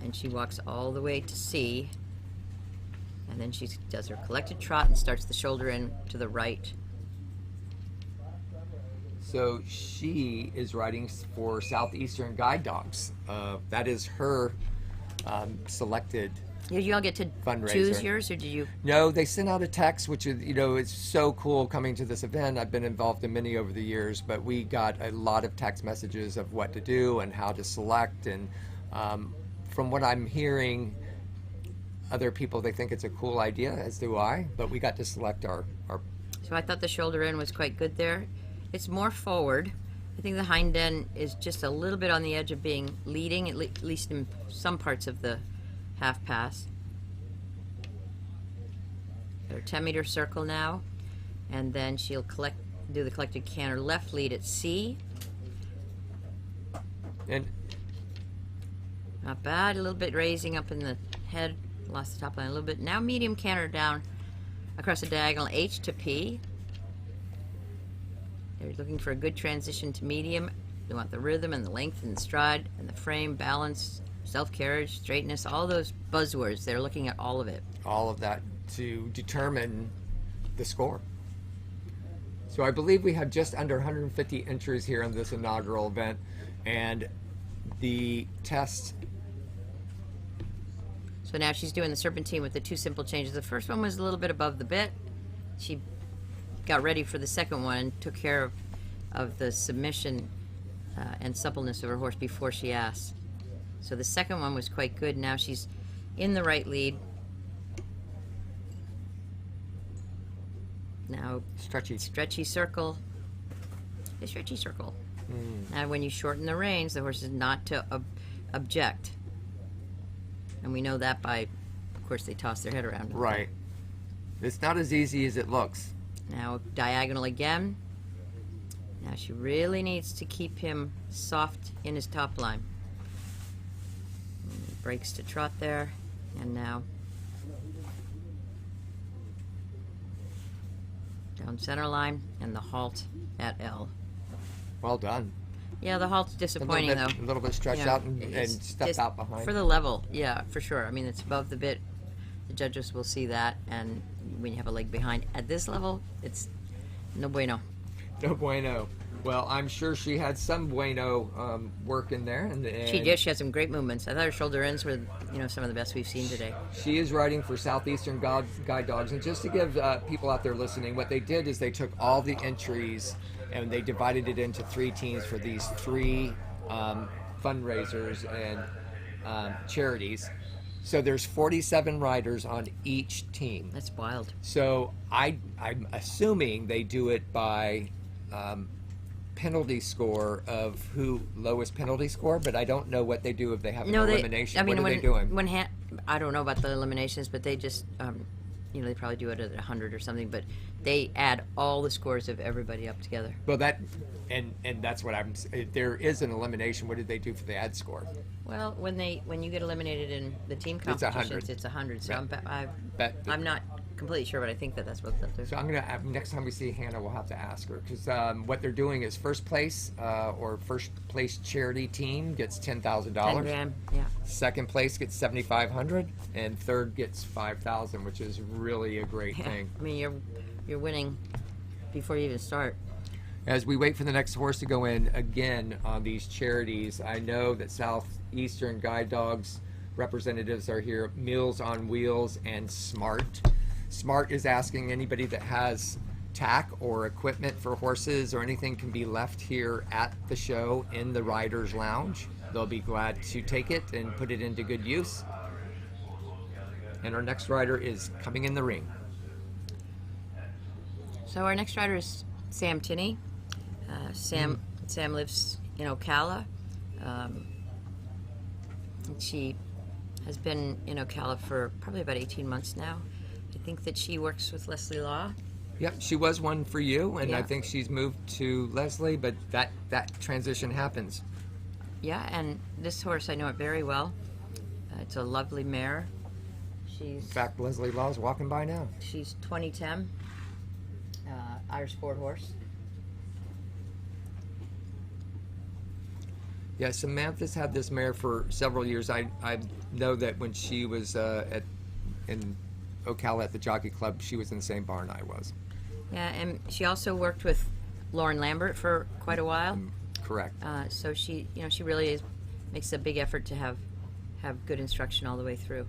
And she walks all the way to C. And then she does her collected trot and starts the shoulder in to the right. So she is riding for Southeastern Guide Dogs. That is her selected. Did you all get to Fundraiser. choose yours, or did you? No, they sent out a text, which is, you know, it's so cool coming to this event. I've been involved in many over the years, but we got a lot of text messages of what to do and how to select. And from what I'm hearing, other people, they think it's a cool idea, as do I, but we got to select our So I thought the shoulder in was quite good there. It's more forward. I think the hind end is just a little bit on the edge of being leading, at least in some parts of the half pass. Her 10-meter circle now, and then she'll do the collected canter left lead at C. and Not bad. A little bit raising up in the head. Lost the top line a little bit. Now medium canter down across the diagonal H to P. They're looking for a good transition to medium. They want the rhythm and the length and the stride and the frame, balance, self-carriage, straightness, all those buzzwords. They're looking at all of it. all of that to determine the score. So I believe we have just under 150 entries here in this inaugural event, and the test. So now she's doing the serpentine with the two simple changes. The first one was a little bit above the bit. She got ready for the second one and took care of the submission and suppleness of her horse before she asked. So the second one was quite good. Now she's in the right lead. Now stretchy circle. A stretchy circle. Now when you shorten the reins, the horse is not to object. And we know that by, of course, they toss their head around. Right. It's not as easy as it looks. Now diagonal again. Now she really needs to keep him soft in his top line. Breaks to trot there, and now down center line, and the halt at L. Well done. Yeah, the halt's disappointing though. A little bit stretched Yeah, out and it's step just out behind. for the level. Yeah, for sure. I mean, it's above the bit. The judges will see that, and when you have a leg behind at this level, it's no bueno. No bueno. Well, I'm sure she had some bueno work in there. And She did. She had some great movements. I thought her shoulder ends were, some of the best we've seen today. She is riding for Southeastern Guide Dogs. And just to give people out there listening, what they did is they took all the entries and they divided it into 3 teams for these 3 fundraisers and charities. So there's 47 riders on each team. That's wild. So I'm assuming they do it by penalty score of who lowest penalty score, but I don't know what they do if they have an elimination. What are they doing? I don't know about the eliminations, but they just, they probably do it at 100 or something, but they add all the scores of everybody up together. Well, and that's what if there is an elimination, what did they do for the ad score? Well, when you get eliminated in the team competitions, it's 100. So I'm not completely sure, but I think that's what they'll do. So I'm gonna next time we see Hannah, we'll have to ask her because what they're doing is first place or first place charity team gets $10,000. $10,000, yeah. Second place gets $7,500, and third gets $5,000, which is really a great thing. I mean, you're winning before you even start. As we wait for the next horse to go in again on these charities, I know that Southeastern Guide Dogs representatives are here. Meals on Wheels and Smart. Smart is asking anybody that has tack or equipment for horses or anything can be left here at the show in the Riders Lounge. They'll be glad to take it and put it into good use. And our next rider is coming in the ring. So our next rider is Sam Tinney. Sam lives in Ocala. She has been in Ocala for probably about 18 months now. I think that she works with Leslie Law. Yep, she was one for you, and Yeah. I think she's moved to Leslie, but that transition happens. Yeah, and this horse, I know it very well. It's a lovely mare. In fact, Leslie Law's walking by now. She's 2010, Irish Sport horse. Yeah, Samantha's had this mare for several years. I know that when she was in Ocala at the Jockey Club, she was in the same barn I was. Yeah, and she also worked with Lauren Lambert for quite a while. Correct. So she really makes a big effort to have good instruction all the way through.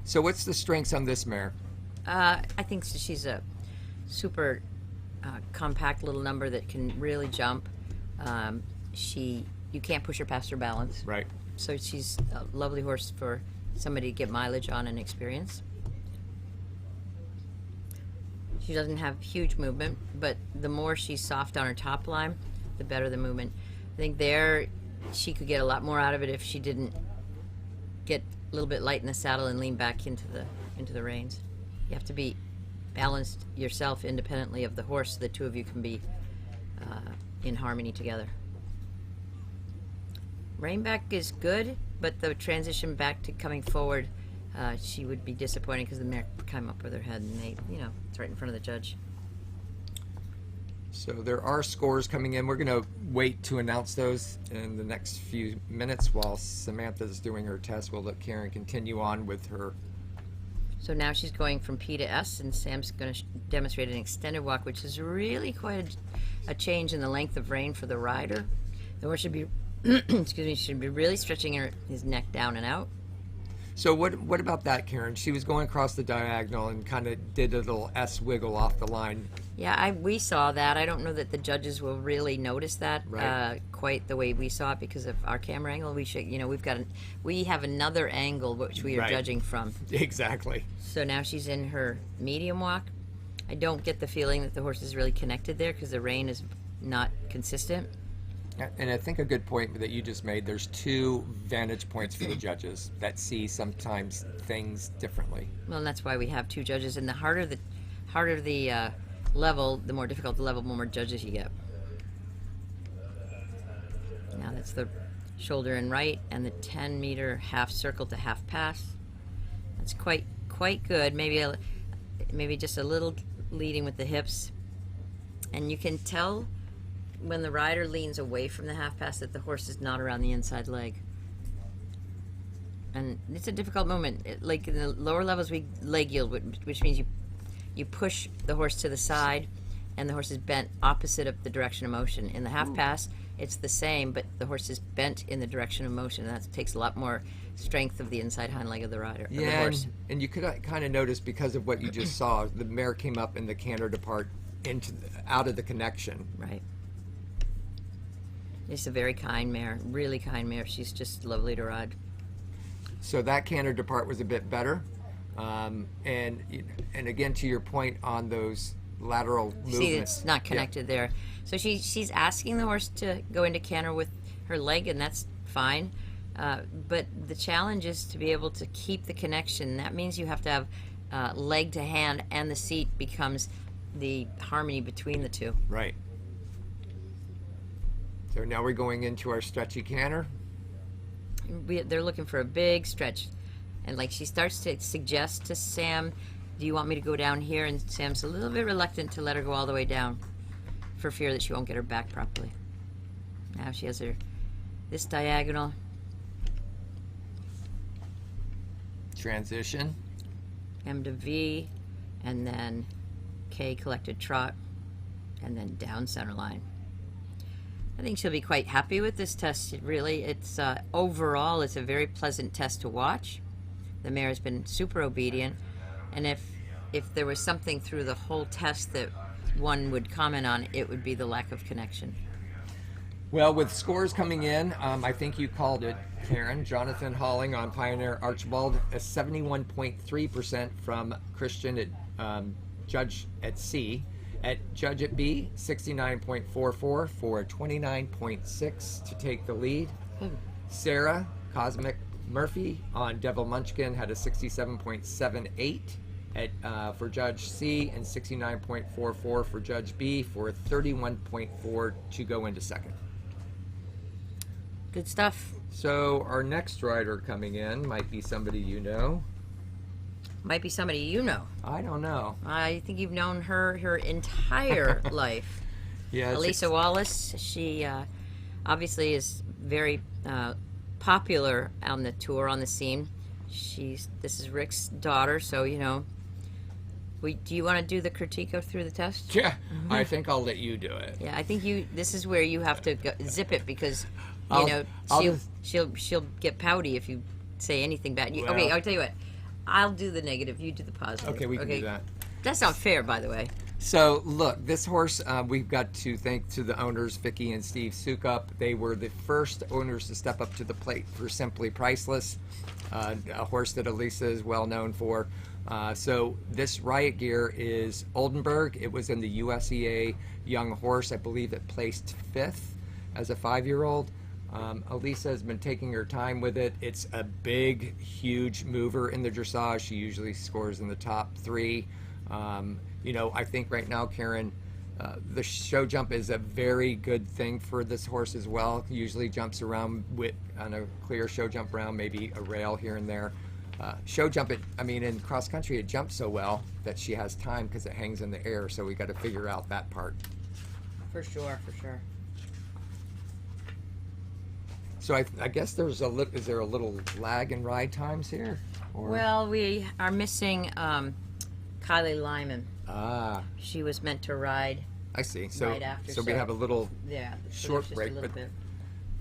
So what's the strengths on this mare? I think she's a super compact little number that can really jump. You can't push her past her balance. Right. So she's a lovely horse for somebody to get mileage on and experience. She doesn't have huge movement, but the more she's soft on her top line, the better the movement. I think there she could get a lot more out of it if she didn't get a little bit light in the saddle and lean back into the reins. You have to be balanced yourself independently of the horse so the two of you can be in harmony together. Rainback is good, but the transition back to coming forward, she would be disappointing because the mare came up with her head and it's right in front of the judge. So there are scores coming in. We're going to wait to announce those in the next few minutes while Samantha's doing her test. We'll let Karen continue on with her. So now she's going from P to S, and Sam's going to demonstrate an extended walk, which is really quite a change in the length of rein for the rider. The horse should be, should be really stretching his neck down and out. So what about that, Karen? She was going across the diagonal and kind of did a little S wiggle off the line. Yeah, we saw that. I don't know that the judges will really notice that quite the way we saw it because of our camera angle. We have another angle which we are judging from. Exactly. So now she's in her medium walk. I don't get the feeling that the horse is really connected there because the rein is not consistent. And I think a good point that you just made, there's 2 vantage points for the judges that see sometimes things differently. Well, and that's why we have 2 judges. And the harder the level, the more difficult the level, the more judges you get. Now that's the shoulder and right and the 10-meter half circle to half pass. That's quite good. Maybe just a little leading with the hips, and you can tell when the rider leans away from the half pass that the horse is not around the inside leg. And it's a difficult movement. Like in the lower levels, we leg yield, which means you push the horse to the side, and the horse is bent opposite of the direction of motion. In the half pass, it's the same, but the horse is bent in the direction of motion, and that takes a lot more strength of the inside hind leg of the rider. Yeah, of the horse. and you could kind of notice because of what you just saw, the mare came up in the canter depart out of the connection. Right. It's a very kind mare, really kind mare. She's just lovely to ride. So that canter depart was a bit better, and again to your point on those lateral movements. See, it's not connected there. So she's asking the horse to go into canter with her leg, and that's fine. But the challenge is to be able to keep the connection. That means you have to have leg to hand, and the seat becomes the harmony between the two. Right. So now we're going into our stretchy canter. They're looking for a big stretch, and like she starts to suggest to Sam, do you want me to go down here? And Sam's a little bit reluctant to let her go all the way down for fear that she won't get her back properly. Now she has this diagonal Transition. M to V, and then K collected trot, and then down center line. I think she'll be quite happy with this test. It's overall, it's a very pleasant test to watch. The mare has been super obedient, and if there was something through the whole test that one would comment on, it would be the lack of connection. Well, with scores coming in, I think you called it, Karen. Jonathan Halling on Pioneer Archibald, a 71.3% from Christian at judge at C. At judge at B, 69.44 for a 29.6 to take the lead. Sarah Cosmic Murphy on Devil Munchkin had a 67.78 for Judge C and 69.44 for Judge B for a 31.4 to go into second. Good stuff. So our next rider coming in might be somebody you know. Might be somebody you know. I don't know. I think you've known her entire life. Yeah, Elisa Wallace. She obviously is very popular on the tour, on the scene. This is Rick's daughter, so you know. Do you want to do the critique through the test? Yeah, I think I'll let you do it. Yeah, I think this is where you have to zip it because she'll get pouty if you say anything bad. Okay, I'll tell you what. I'll do the negative. You do the positive. Okay, we can do that. That's not fair, by the way. So, look, this horse, we've got to thank to the owners, Vicky and Steve Sukup. They were the first owners to step up to the plate for Simply Priceless, a horse that Elisa is well known for. So this Riot Gear is Oldenburg. It was in the USEA Young Horse. I believe it placed 5th as a 5-year-old. Elisa has been taking her time with it. It's a big, huge mover in the dressage. She usually scores in the top 3. You know, I think right now, Karen, the show jump is a very good thing for this horse as well. Usually jumps around on a clear show jump round, maybe a rail here and there. Show jump, in cross country, it jumps so well that she has time because it hangs in the air. So we got to figure out that part. For sure. So I guess is there a little lag in ride times here? Or? Well, we are missing Kylie Lyman. Ah. She was meant to ride. I see. So right after, so we have a little short break,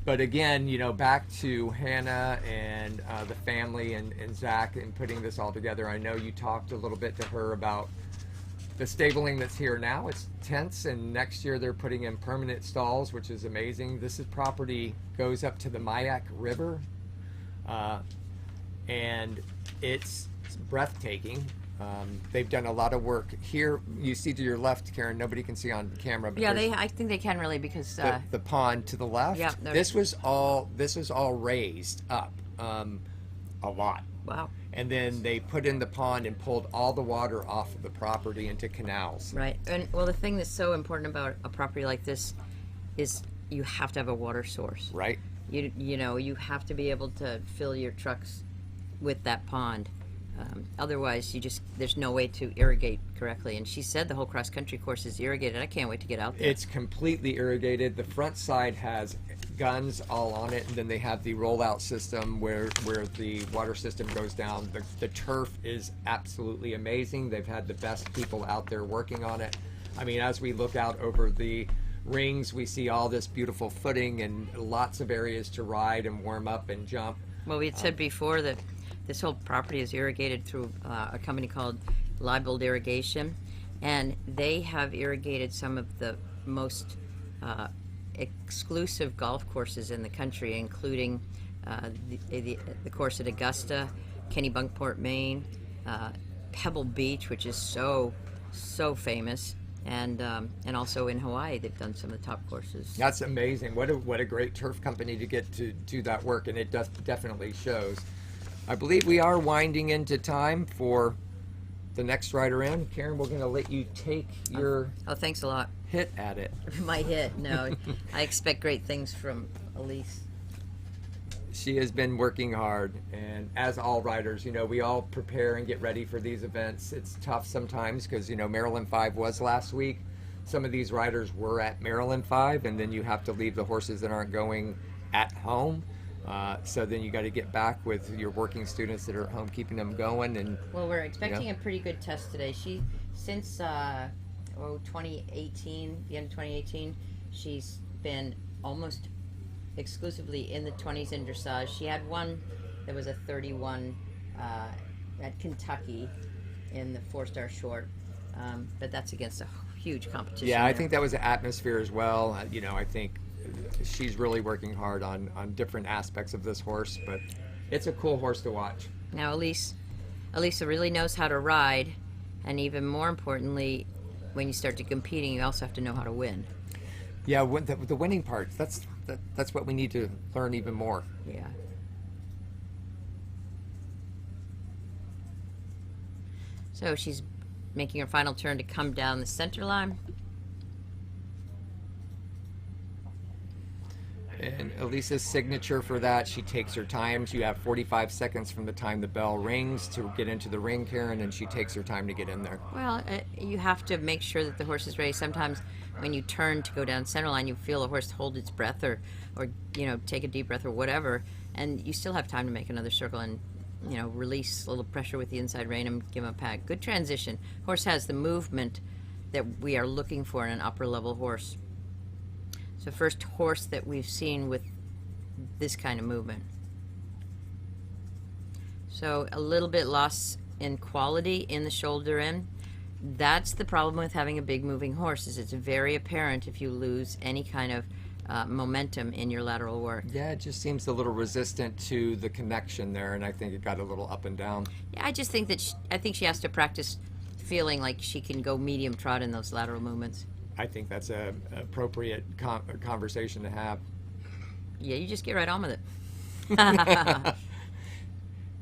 but again, you know, back to Hannah and the family and Zach and putting this all together. I know you talked a little bit to her about the stabling that's here now. It's tents, and next year they're putting in permanent stalls, which is amazing. This property goes up to the Mayak River, and it's breathtaking. They've done a lot of work here. You see to your left, Karen. Nobody can see on camera. But yeah, I think they can really because the pond to the left. Yeah, this was all raised up a lot. Wow. And then they put in the pond and pulled all the water off of the property into canals. Right. And well, the thing that's so important about a property like this is you have to have a water source. Right. You know, you have to be able to fill your trucks with that pond. Otherwise, there's no way to irrigate correctly. And she said the whole cross country course is irrigated. I can't wait to get out there. It's completely irrigated. The front side has guns all on it, and then they have the rollout system where the water system goes down. The turf is absolutely amazing. They've had the best people out there working on it. I mean, as we look out over the rings, we see all this beautiful footing and lots of areas to ride and warm up and jump. Well, we had said before that this whole property is irrigated through a company called Leibold Irrigation, and they have irrigated some of the most exclusive golf courses in the country, including the course at Augusta, Kennebunkport, Maine, Pebble Beach, which is so famous, and also in Hawaii they've done some of the top courses. That's amazing. What a great turf company to get to do that work, and it definitely shows. I believe we are winding into time for the next rider in. Karen, we're going to let you take your thanks a lot. hit at it. My hit, no. I expect great things from Elise. She has been working hard, and as all riders, we all prepare and get ready for these events. It's tough sometimes because, Maryland 5 was last week. Some of these riders were at Maryland 5, and then you have to leave the horses that aren't going at home. So then you got to get back with your working students that are at home, keeping them going. And well, we're expecting a pretty good test today. Since 2018, the end of 2018, she's been almost exclusively in the 20s in dressage. She had one that was a 31 at Kentucky in the 4-star short, but that's against a huge competition. Yeah, there. I think that was the atmosphere as well. I think she's really working hard on different aspects of this horse, but it's a cool horse to watch. Now Elisa really knows how to ride, and even more importantly, when you start to competing, you also have to know how to win. Yeah, the winning part, that's what we need to learn even more. Yeah. So she's making her final turn to come down the center line. And Elisa's signature for that, she takes her time. You have 45 seconds from the time the bell rings to get into the ring, Karen, and she takes her time to get in there. Well, you have to make sure that the horse is ready. Sometimes when you turn to go down center line, you feel a horse hold its breath or take a deep breath or whatever, and you still have time to make another circle and release a little pressure with the inside rein and give him a pat. Good transition. Horse has the movement that we are looking for in an upper level horse. It's the first horse that we've seen with this kind of movement. So a little bit loss in quality in the shoulder in. That's the problem with having a big moving horse, is it's very apparent if you lose any kind of momentum in your lateral work. Yeah, it just seems a little resistant to the connection there, and I think it got a little up and down. Yeah, I just think that she has to practice feeling like she can go medium trot in those lateral movements. I think that's a appropriate conversation to have. Yeah, you just get right on with it.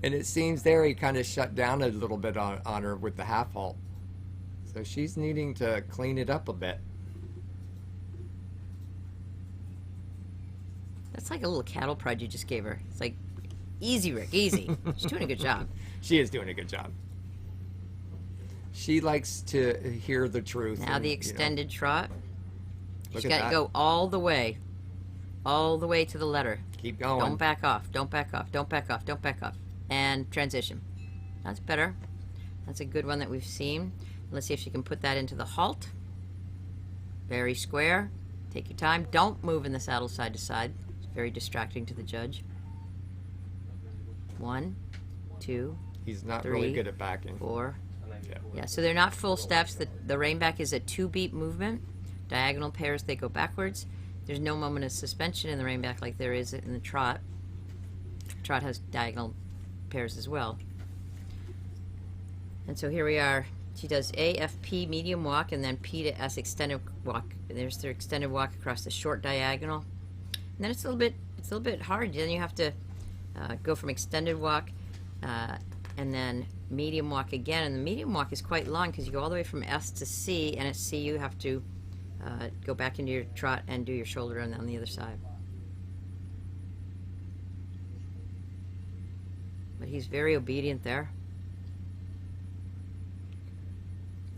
And it seems there he kind of shut down a little bit on her with the half halt. So she's needing to clean it up a bit. That's like a little cattle prod you just gave her. It's like, easy, Rick, easy. She's doing a good job. She is doing a good job. She likes to hear the truth. Now the extended trot. Look She's at got to that. go all the way to the letter. Keep going. Don't back off, don't back off, don't back off, don't back off. And transition. That's better. That's a good one that we've seen. Let's see if she can put that into the halt. Very square. Take your time. Don't move in the saddle side to side. It's very distracting to the judge. 1, 2, He's not 3, really good at backing. 4. Yeah. Yeah, so they're not full steps. The rein back is a 2-beat movement. Diagonal pairs, they go backwards. There's no moment of suspension in the rein back like there is in the trot. Trot has diagonal pairs as well. And so here we are. She does A, F, P, medium walk, and then P to S, extended walk. There's their extended walk across the short diagonal. And then it's a little bit hard. Then you have to go from extended walk and then medium walk again. And the medium walk is quite long because you go all the way from S to C, and at C you have to go back into your trot and do your shoulder on the other side. But he's very obedient there.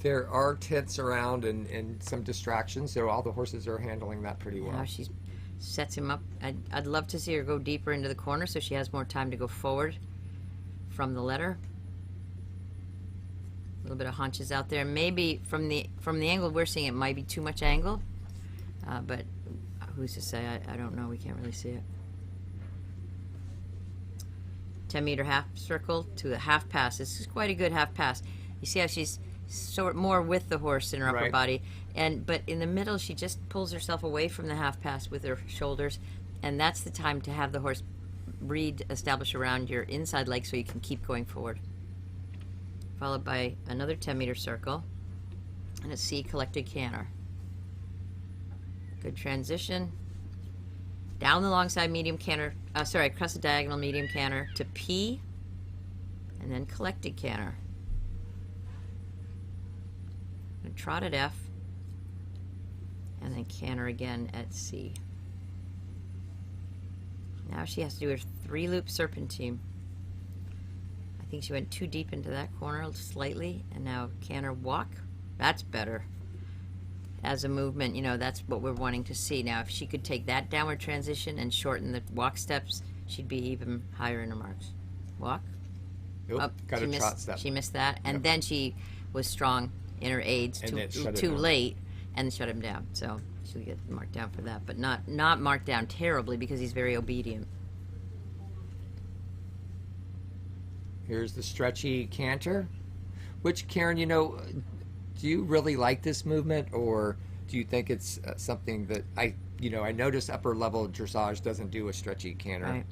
There are tents around and some distractions, so all the horses are handling that pretty well. Now she sets him up. I'd love to see her go deeper into the corner so she has more time to go forward from the letter. A little bit of hunches out there. Maybe from the angle we're seeing, it might be too much angle, but who's to say? I don't know. We can't really see it. 10-meter half circle to a half pass. This is quite a good half pass. You see how she's sort more with the horse in her upper body, but in the middle she just pulls herself away from the half pass with her shoulders, and that's the time to have the horse establish around your inside leg so you can keep going forward. Followed by another 10-meter circle and a C collected canter. Good transition. Down the long side medium canter, across the diagonal medium canter to P, and then collected canter. And trot at F, and then canter again at C. Now she has to do her 3-loop serpentine. I think she went too deep into that corner slightly, and now canter walk. That's better. As a movement, you know, that's what we're wanting to see. Now, if she could take that downward transition and shorten the walk steps, she'd be even higher in her marks. Walk. Nope, got a trot step. She missed that, and then she was strong in her aids too late and shut him down. So she'll get marked down for that, but not marked down terribly because he's very obedient. Here's the stretchy canter, which, Karen, you know, do you really like this movement, or do you think it's something that I notice upper level dressage doesn't do a stretchy canter?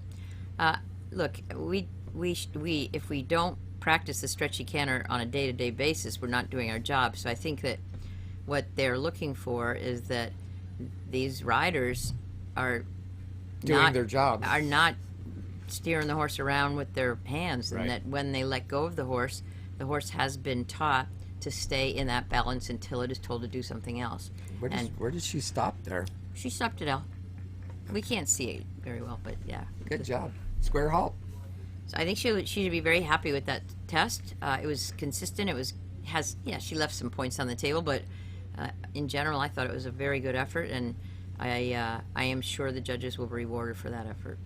Right. Look, we if we don't practice the stretchy canter on a day-to-day basis, we're not doing our job. So I think that what they're looking for is that these riders are doing their job, are not steering the horse around with their hands, and that when they let go of the horse has been taught to stay in that balance until it is told to do something else. Where did she stop there? She stopped at L. We can't see it very well, but yeah. Good job. Square halt. So I think she should be very happy with that test. It was consistent. She left some points on the table, but in general, I thought it was a very good effort, and I am sure the judges will be rewarded for that effort.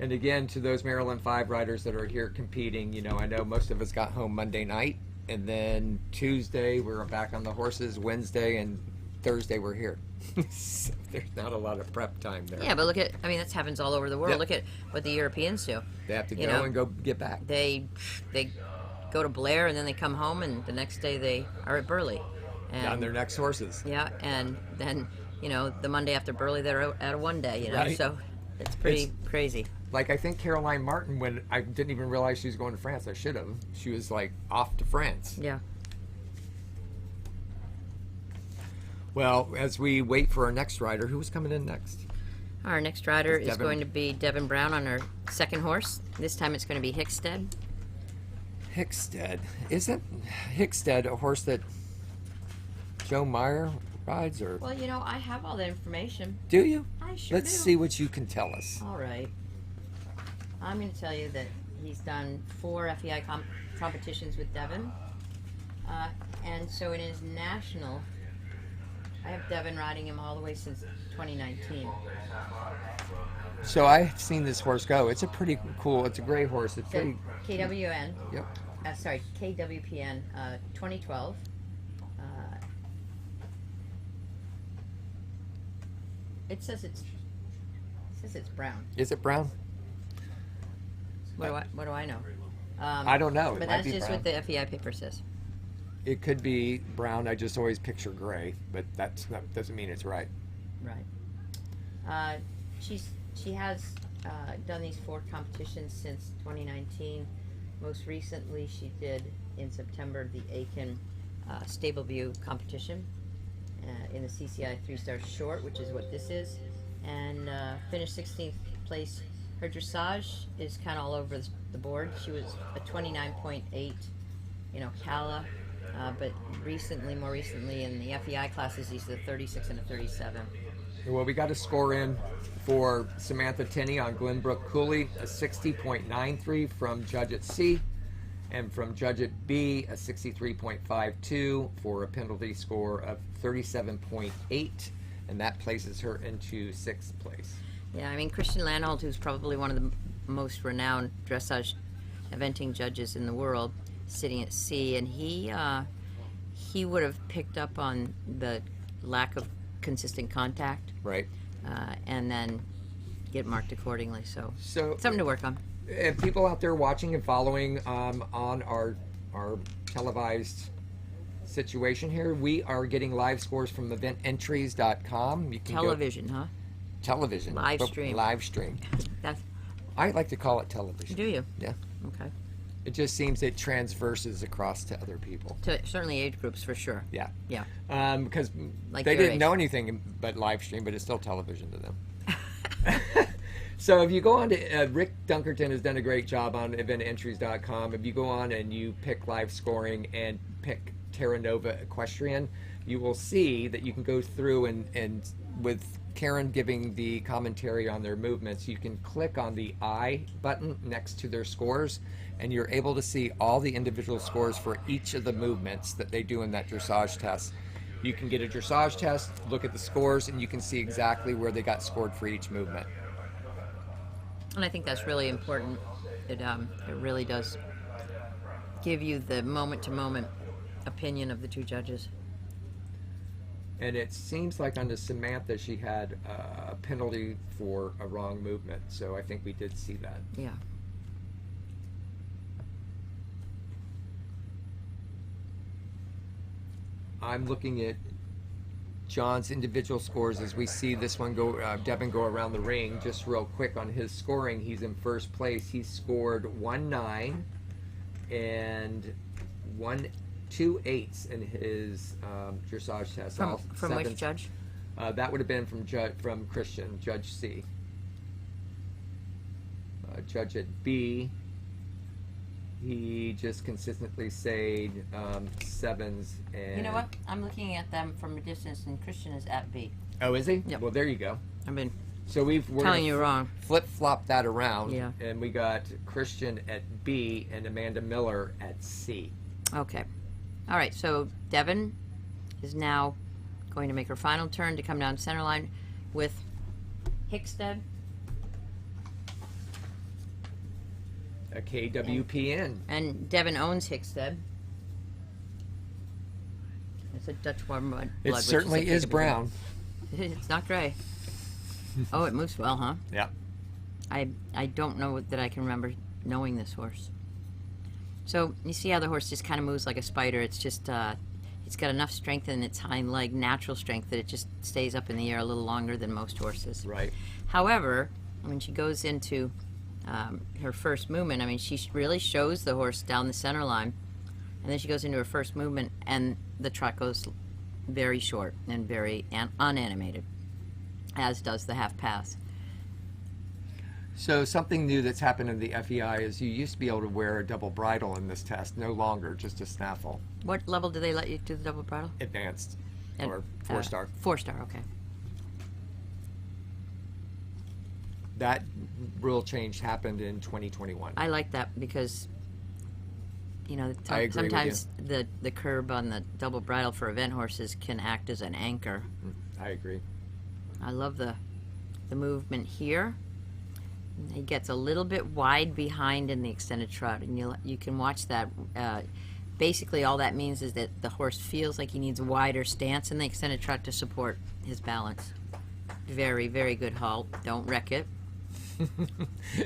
And again, to those Maryland 5 riders that are here competing, you know, I know most of us got home Monday night, and then Tuesday we're back on the horses, Wednesday and Thursday we're here. So there's not a lot of prep time there. Yeah, but that happens all over the world. Yep. Look at what the Europeans do. They have to go and go get back. They go to Blair, and then they come home, and the next day they are at Burley. And on their next horses. Yeah, and then, you know, the Monday after Burley, they're at a one-day, you know, so it's pretty crazy. Like, I think Caroline Martin, when I didn't even realize she was going to France, I should have. She was, like, off to France. Yeah. Well, as we wait for our next rider, who's coming in next? Our next rider is going to be Devin Brown on her second horse. This time it's going to be Hickstead. Hickstead. Isn't Hickstead a horse that Joe Meyer rides? Or? Well, you know, I have all that information. Do you? I sure Let's do. see what you can tell us. All right. I'm going to tell you that he's done 4 FEI competitions with Devin. And so in his national, I have Devin riding him all the way since 2019. So I've seen this horse go. It's a pretty cool, it's a gray horse. It's pretty... KWN. Yep. KWPN 2012. It says it's brown. Is it brown? What do I know? I don't know. But that's just what the FEI paper says. It could be brown. I just always picture gray, but that doesn't mean it's right. Right. She has done these 4 competitions since 2019. Most recently, she did in September the Aiken Stable View competition in the CCI 3 Short, which is what this is, and finished 16th place. Her dressage is kind of all over the board. She was a 29.8, Cala, but more recently in the FEI classes, these are the 36 and a 37. Well, we got a score in for Samantha Tinney on Glenbrook Cooley, a 60.93 from Judge at C. And from judge at B, a 63.52 for a penalty score of 37.8, and that places her into 6th place. Yeah, I mean, Christian Landholt, who's probably one of the most renowned dressage eventing judges in the world, sitting at C, and he would have picked up on the lack of consistent contact, Right. and then get marked accordingly. So So something to work on. and people out there watching and following on our televised situation here, we are getting live scores from evententries.com. You can Television, huh? television Live stream. live stream. That's, I like to call it television. do you? Yeah. Okay. It just seems it transverses across to other people. To certainly age groups for sure. Yeah. Yeah. Because Like they your didn't age. know anything but live stream, but it's still television to them. So if you go on to Rick Dunkerton has done a great job on evententries.com. If you go on and you pick live scoring and pick Terra Nova Equestrian, you will see that you can go through and with Karen giving the commentary on their movements, you can click on the I button next to their scores, and you're able to see all the individual scores for each of the movements that they do in that dressage test. You can get a dressage test, look at the scores, and you can see exactly where they got scored for each movement. And I think that's really important. It really does give you the moment-to-moment opinion of the two judges. And it seems like on the Samantha, she had a penalty for a wrong movement. So I think we did see that. Yeah. I'm looking at John's individual scores as we see this one go, Devin go around the ring. Just real quick on his scoring, he's in first place. He scored 1-9 and 2 8s in his dressage test. From which judge? That would have been from Christian, Judge C. Judge at B, he just consistently stayed 7s. And You know what? I'm looking at them from a distance, and Christian is at B. Oh, is he? Yep. Well, there you go. I've been So we're telling you wrong. flip-flop that around, Yeah. and we got Christian at B and Amanda Miller at C. Okay. All right, so Devin is now going to make her final turn to come down center line with Hickstead. A KWPN. And Devin owns Hickstead. It's a Dutch warm blood. It which certainly a is KWPN. brown. It's not gray. Oh, it moves well, huh? Yeah. I don't know that I can remember knowing this horse. So you see how the horse just kind of moves like a spider. It's just it's got enough strength in its hind leg, natural strength, that it just stays up in the air a little longer than most horses. Right. However, when she goes into her first movement, I mean, she really shows the horse down the center line, and then she goes into her first movement, and the trot goes very short and very unanimated, as does the half pass. So something new that's happened in the FEI is you used to be able to wear a double bridle in this test. No longer, just a snaffle. What level do they let you do the double bridle? Advanced. And, Or 4-star. 4-star, okay. That rule change happened in 2021. I like that because, you know, I agree with sometimes the curb on the double bridle for event horses can act as an anchor. I agree. I love the movement here. He gets a little bit wide behind in the extended trot, and you can watch that. Basically, all that means is that the horse feels like he needs a wider stance in the extended trot to support his balance. Very, very good halt. Don't wreck it.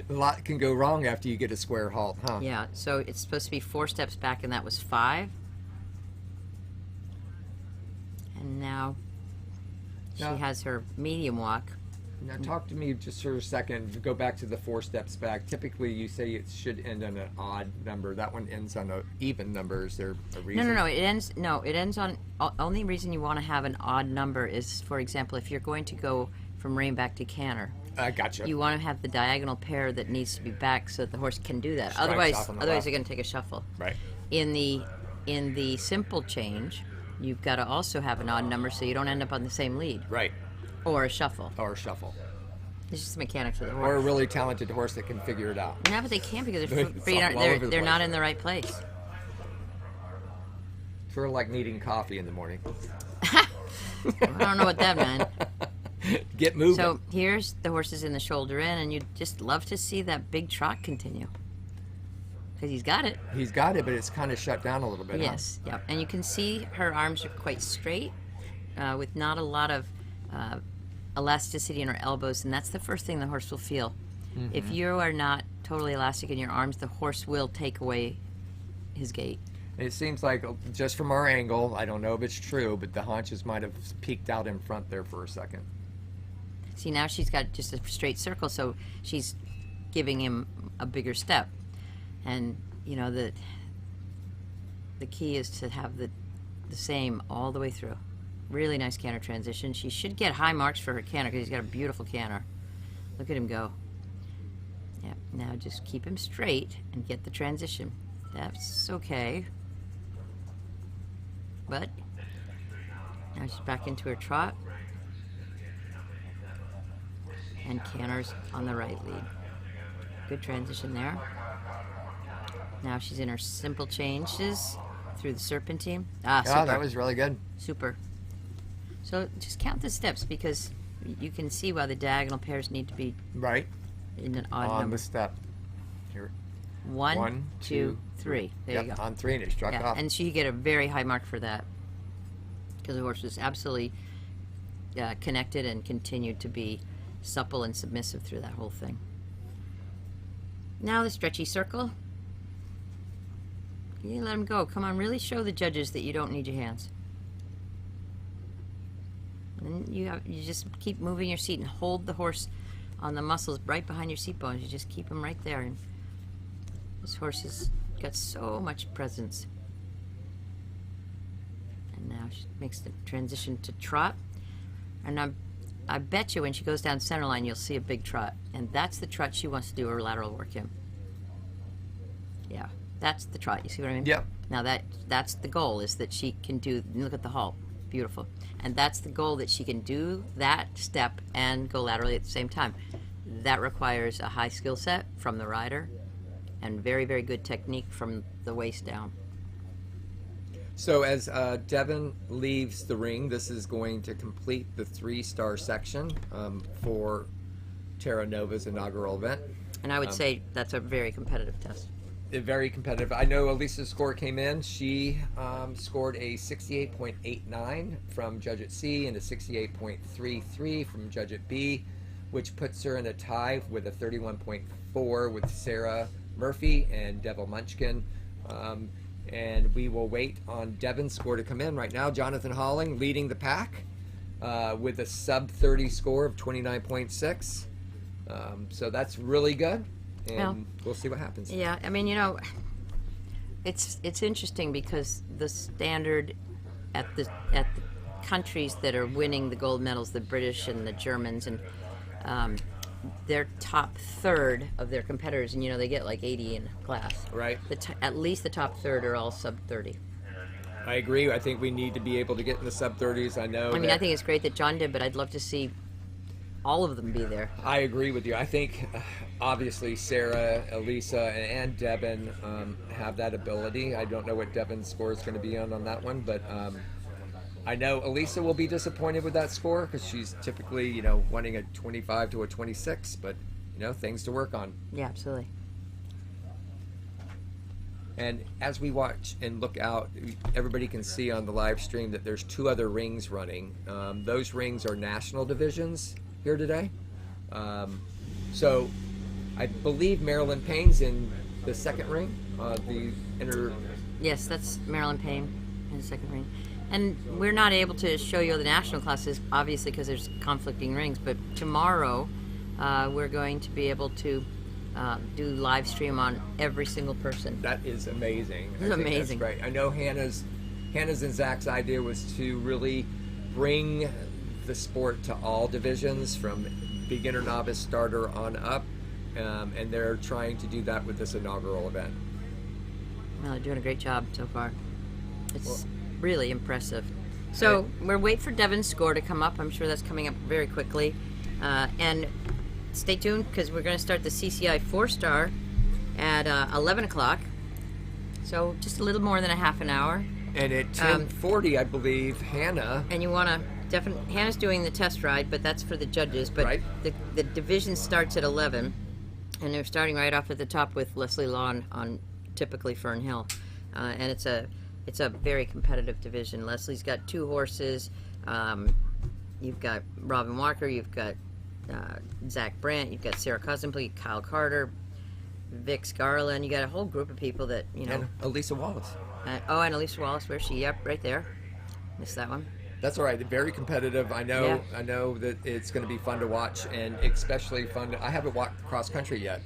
A lot can go wrong after you get a square halt, huh? Yeah, so it's supposed to be 4 steps back, and that was 5. And now she Now- has her medium walk. Now talk to me just for a second. Go back to the 4 steps back. Typically you say it should end on an odd number. That one ends on an even number. Is there a reason? No. It ends on. Only reason you want to have an odd number is, for example, if you're going to go from rein back to canter. I gotcha. You want to have the diagonal pair that needs to be back so that the horse can do that. Strikes Otherwise, off on the otherwise left. they're going to take a shuffle. Right. In the simple change, you've got to also have an odd number so you don't end up on the same lead Right. or a shuffle. Or shuffle. It's just the mechanics of the horse. Or a really talented horse that can figure it out. No, but they can't because It's they're, all over the they're place. not in the right place. Sort of like needing coffee in the morning. I don't know what that meant. Get moving. So here's the horses in the shoulder in, and you'd just love to see that big trot continue. Because he's got it. He's got it, but it's kind of shut down a little bit. Yes, yeah. And you can see her arms are quite straight with not a lot of elasticity in her elbows, and that's the first thing the horse will feel. If you are not totally elastic in your arms, the horse will take away his gait. It seems like, just from our angle, I don't know if it's true, but the haunches might have peeked out in front there for a second. See, now she's got just a straight circle, so she's giving him a bigger step. And, you know, the key is to have the same all the way through. Really nice canter transition. She should get high marks for her canter because he's got a beautiful canter. Look at him go. Yeah, now just keep him straight and get the transition. That's okay. But now she's back into her trot. And canters on the right lead. Good transition there. Now she's in her simple changes through the serpentine. Ah, super. Yeah, that was really good. Super. So just count the steps because you can see why the diagonal pairs need to be Right. in an odd On number. the step. Here. 1, 2, 3. There you Yep, go. on 3, and it struck off. And so you get a very high mark for that because the horse was absolutely connected and continued to be supple and submissive through that whole thing. Now the stretchy circle. You let him go. Come on, really show the judges that you don't need your hands. And you just keep moving your seat and hold the horse on the muscles right behind your seat bones. You just keep him right there. And this horse has got so much presence. And now she makes the transition to trot. And I bet you when she goes down center line, you'll see a big trot. And that's the trot she wants to do her lateral work in. Yeah, that's the trot. You see what I mean? Yep. Now that's the goal, is that she can do, look at the halt. Beautiful. And that's the goal, that she can do that step and go laterally at the same time. That requires a high skill set from the rider and very, very good technique from the waist down. So as Devin leaves the ring, this is going to complete the 3-star section for Terra Nova's inaugural event. And I would say that's a very competitive test. Very competitive. I know Elisa's score came in. She scored a 68.89 from judge at C and a 68.33 from judge at B, which puts her in a tie with a 31.4 with Sarah Murphy and Devil Munchkin. And we will wait on Devin's score to come in. Right now, Jonathan Holling leading the pack with a sub-30 score of 29.6. So that's really good. And well, we'll see what happens. Yeah, I mean, you know, it's interesting because the standard at the countries that are winning the gold medals, the British and the Germans, and their top third of their competitors, and you know, they get like 80 in class. Right. At least the top third are all sub 30. I agree. I think we need to be able to get in the sub 30s. I know. I mean, I think it's great that John did, but I'd love to see all of them be there. I agree with you. I think obviously Sarah, Elisa, and Devin have that ability. I don't know what Devin's score is going to be on that one, but I know Elisa will be disappointed with that score because she's typically, you know, wanting a 25 to a 26, but, you know, things to work on. Yeah, absolutely. And as we watch and look out, everybody can see on the live stream that there's 2 other rings running. Those rings are national divisions here today. So I believe Marilyn Payne's in the second ring, the inner. Yes, that's Marilyn Payne in the second ring. And we're not able to show you the national classes, obviously, because there's conflicting rings. But tomorrow, we're going to be able to do live stream on every single person. That is amazing. It's amazing. That's great. I know Hannah's and Zach's idea was to really bring the sport to all divisions, from beginner, novice, starter on up, and they're trying to do that with this inaugural event. Well, they're doing a great job so far. It's really impressive. So we're waiting for Devin's score to come up. I'm sure that's coming up very quickly. And stay tuned because we're going to start the CCI 4-star at 11 o'clock. So just a little more than a half an hour. And at 10:40, I believe, Hannah. And you want to definitely, Hannah's doing the test ride, but that's for the judges. But Right. the division starts at 11, and they're starting right off at the top with Leslie Law on typically Fern Hill, and it's a very competitive division. Leslie's got 2 horses. You've got Robin Walker, you've got Zach Brandt, you've got Sarah Cousinpley, Kyle Carter, Vix Garland. You got a whole group of people that And Elisa Wallace. And Elisa Wallace, where's she? Yep, right there. Missed that one. That's all right. Very competitive. I know. Yeah. I know that it's going to be fun to watch, and especially fun. I haven't walked cross country yet,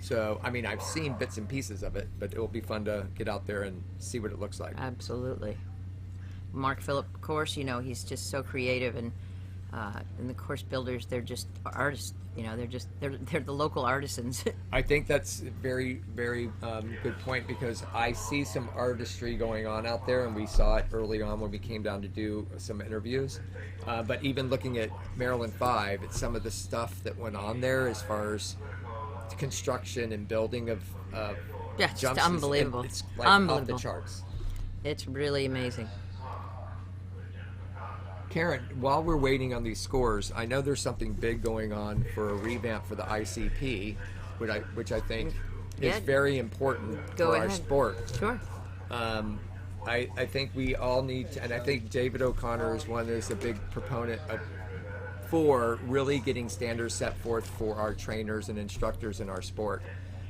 so I mean I've seen bits and pieces of it, but it will be fun to get out there and see what it looks like. Absolutely. Mark Phillip, of course, he's just so creative, and the course builders, they're just artists. They're the local artisans. I think that's a very, very good point, because I see some artistry going on out there, and we saw it early on when we came down to do some interviews. But even looking at Maryland 5, it's some of the stuff that went on there as far as construction and building of Yeah, it's jumps. just unbelievable. It's like Unbelievable. off the charts. It's really amazing. Karen, while we're waiting on these scores, I know there's something big going on for a revamp for the ICP, which I think is Yeah. very important Go for our ahead. sport. Sure. I think we all need to, and I think David O'Connor is a big proponent for really getting standards set forth for our trainers and instructors in our sport.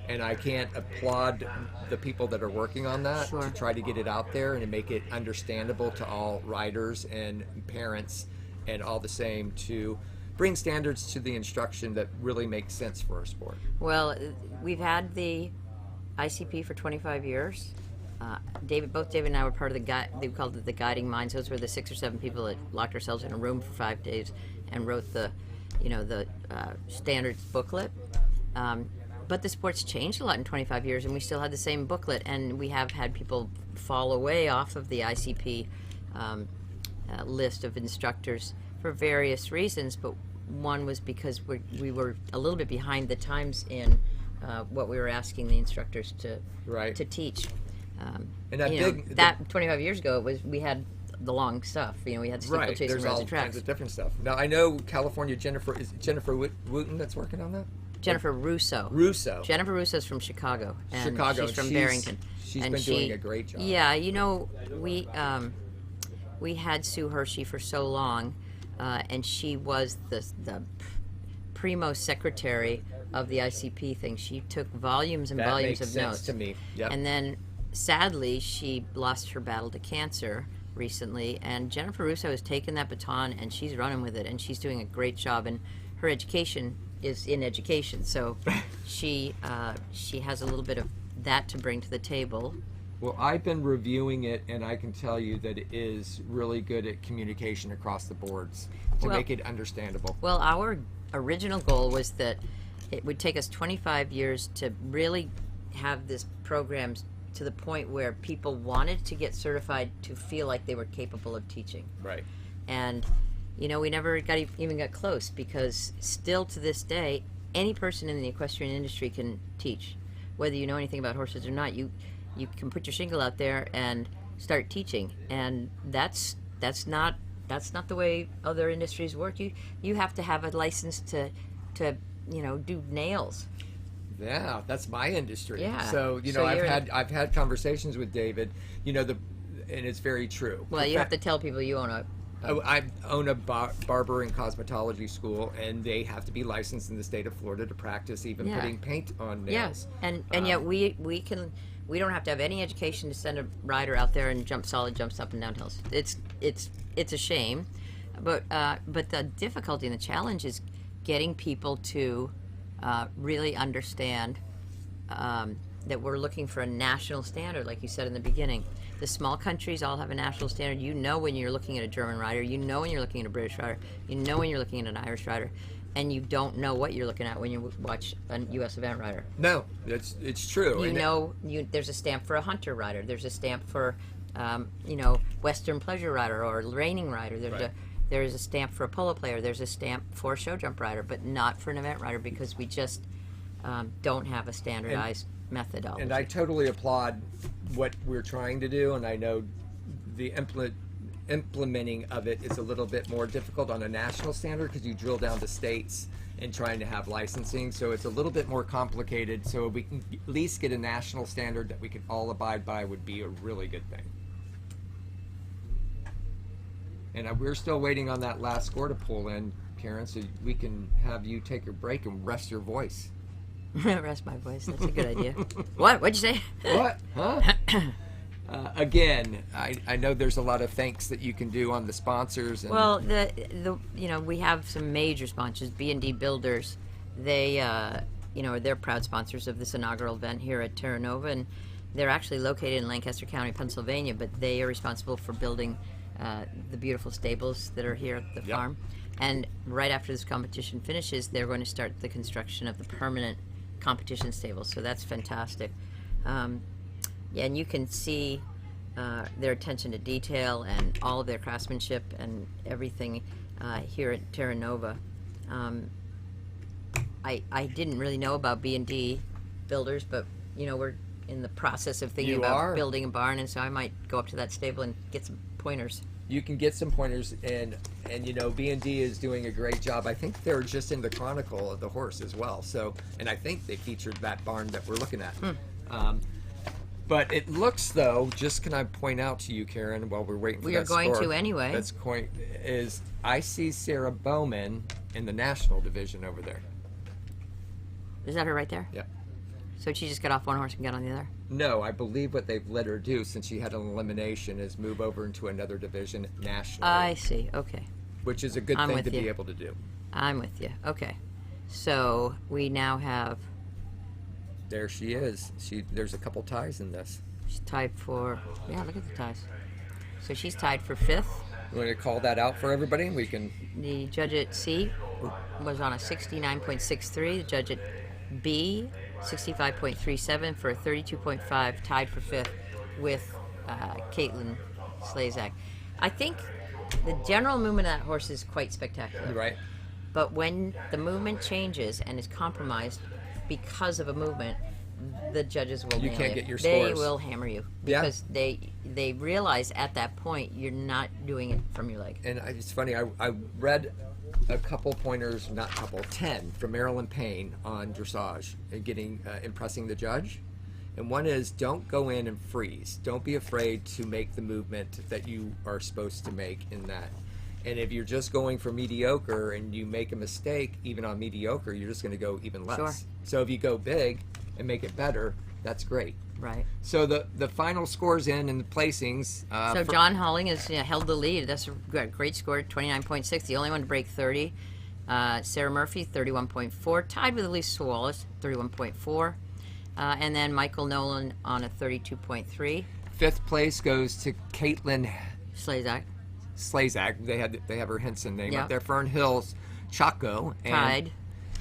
And I can't applaud the people that are working on that Sure. to try to get it out there and to make it understandable to all riders and parents and all the same, to bring standards to the instruction that really makes sense for our sport. Well, we've had the ICP for 25 years. Both David and I were part of they called it the Guiding Minds. Those were the 6 or 7 people that locked ourselves in a room for 5 days and wrote the standards booklet. But the sport's changed a lot in 25 years, and we still had the same booklet, and we have had people fall away off of the ICP list of instructors for various reasons, but one was because we were a little bit behind the times in what we were asking the instructors to teach. And that that 25 years ago, we had the long stuff. We had steeplechase and there's all Rosie tracks. kinds of different stuff. Now I know California Jennifer Wooten that's working on that. Jennifer Russo. Jennifer Russo's from Chicago. And she's from Barrington. She's been doing a great job. Yeah, we had Sue Hershey for so long, and she was the primo secretary of the ICP thing. She took volumes and volumes of notes. To me. Yep. And then, sadly, she lost her battle to cancer recently, and Jennifer Russo has taken that baton and she's running with it, and she's doing a great job. And her education is in education, so she has a little bit of that to bring to the table. Well, I've been reviewing it, and I can tell you that it is really good at communication across the boards to make it understandable. Well, our original goal was that it would take us 25 years to really have this program to the point where people wanted to get certified to feel like they were capable of teaching. Right. And we never even got close, because still to this day, any person in the equestrian industry can teach, whether you know anything about horses or not. You can put your shingle out there and start teaching, and that's not the way other industries work. You have to have a license to do nails. Yeah, that's my industry. Yeah. So I've had conversations with David. And it's very true. Well, you have to tell people you own a. I own a barber and cosmetology school, and they have to be licensed in the state of Florida to practice even putting paint on nails. Yes, and yet we don't have to have any education to send a rider out there and jump solid jumps up and down hills. It's a shame, but the difficulty and the challenge is getting people to really understand that we're looking for a national standard, like you said in the beginning. The small countries all have a national standard. When you're looking at a German rider, when you're looking at a British rider, when you're looking at an Irish rider, and you don't know what you're looking at when you watch a U.S. event rider. No, it's true. There's a stamp for a hunter rider. There's a stamp for, Western pleasure rider or reining rider. There is a stamp for a polo player. There's a stamp for a show jump rider, but not for an event rider because we just don't have a standardized methodology. And I totally applaud what we're trying to do, and I know the implementing of it is a little bit more difficult on a national standard because you drill down to states and trying to have licensing, so it's a little bit more complicated. So if we can at least get a national standard that we can all abide by would be a really good thing. And we're still waiting on that last score to pull in, Karen, so we can have you take your break and rest your voice. Rest my voice. That's a good idea. What? What'd you say? What? Huh? Again, I know there's a lot of thanks that you can do on the sponsors. And well, we have some major sponsors. B&D Builders, they they're proud sponsors of this inaugural event here at Terra Nova, and they're actually located in Lancaster County, Pennsylvania, but they are responsible for building the beautiful stables that are here at the farm. And right after this competition finishes, they're going to start the construction of the permanent competition stables. So that's fantastic. And you can see their attention to detail and all of their craftsmanship and everything here at Terra Nova. I didn't really know about B&D Builders, but we're in the process of thinking about building a barn, and so I might go up to that stable and get some pointers. You can get some pointers, and B&D is doing a great job. I think they're just in the Chronicle of the Horse as well. So, and I think they featured that barn that we're looking at. But it looks, though, just can I point out to you, Karen, while we're waiting for that score. We are going to anyway. That's I see Sarah Bowman in the national division over there. Is that her right there? Yeah. So she just got off one horse and got on the other? No, I believe what they've let her do since she had an elimination is move over into another division nationally. I see. Okay. Which is a good thing to be able to do. I'm with you. Okay. So we now have... There she is. There's a couple ties in this. She's tied for... Yeah, look at the ties. So she's tied for 5th. You want to call that out for everybody? We can... The judge at C was on a 69.63. The judge at B, 65.37 for a 32.5, tied for 5th with Caitlin Slazak. I think the general movement of that horse is quite spectacular. Right. But when the movement changes and is compromised because of a movement, the judges will nail you. You can't get your scores. They scores. will hammer you because they realize at that point you're not doing it from your leg. And it's funny, I read a couple pointers, not a couple, 10 from Marilyn Payne on dressage and impressing the judge. And one is, don't go in and freeze. Don't be afraid to make the movement that you are supposed to make in that. And if you're just going for mediocre and you make a mistake, even on mediocre, you're just going to go even less. Sure. So if you go big and make it better, that's great. Right. So the final scores in and the placings. So John Halling has held the lead. That's a great score, 29.6. The only one to break 30. Sarah Murphy, 31.4. Tied with Elise Wallace, 31.4. And then Michael Nolan on a 32.3. 5th place goes to Caitlin Slazak. They have her Henson name up there. Fern Hills, Chaco, and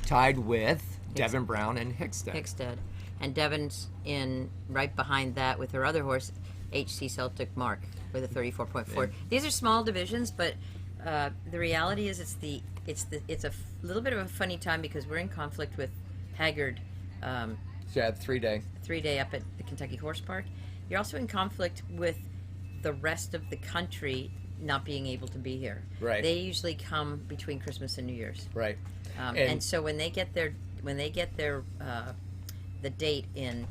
tied with Devin Brown and Hickstead. And Devon's in right behind that with her other horse, HC Celtic Mark, with a 34.4. These are small divisions, but the reality is it's a little bit of a funny time because we're in conflict with Haggard. She had 3-day. 3-day up at the Kentucky Horse Park. You're also in conflict with the rest of the country not being able to be here. Right. They usually come between Christmas and New Year's. Right. And so when they get their the date in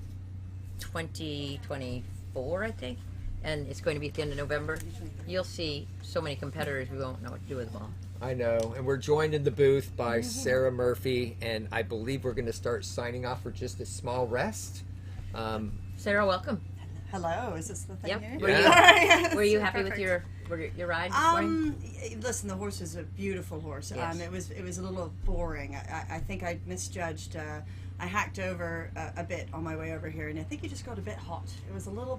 2024, I think, and it's going to be at the end of November, you'll see so many competitors we won't know what to do with them all. I know, and we're joined in the booth by Sarah Murphy, and I believe we're going to start signing off for just a small rest. Sarah, welcome. Hello, is this the thing here? Were you happy with your ride this morning? Listen, the horse was a beautiful horse. Yes. It was a little boring. I think I misjudged. I hacked over a bit on my way over here, and I think it just got a bit hot. It was a little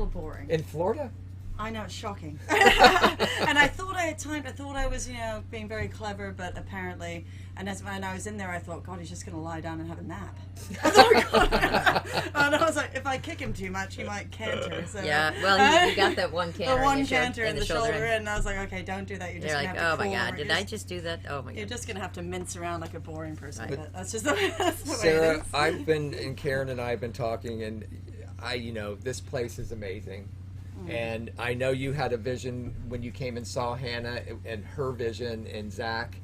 boring. In Florida? I know, it's shocking. And I thought I had timed. I thought I was, being very clever, but apparently, and when I was in there, I thought, God, he's just going to lie down and have a nap. I thought, God. And I was like, if I kick him too much, he might canter. So, yeah, well, you got that one canter. The one in canter in the shoulder, end. and I was like, okay, don't do that. You're just They're going like, to have oh to my crawl God, over. did I just do that? Oh my God. You're just going to have to mince around like a boring person. Right. But that's just the way it Sarah, is. I've been, and Karen and I have been talking, and this place is amazing. And I know you had a vision when you came and saw Hannah and her vision and Zach.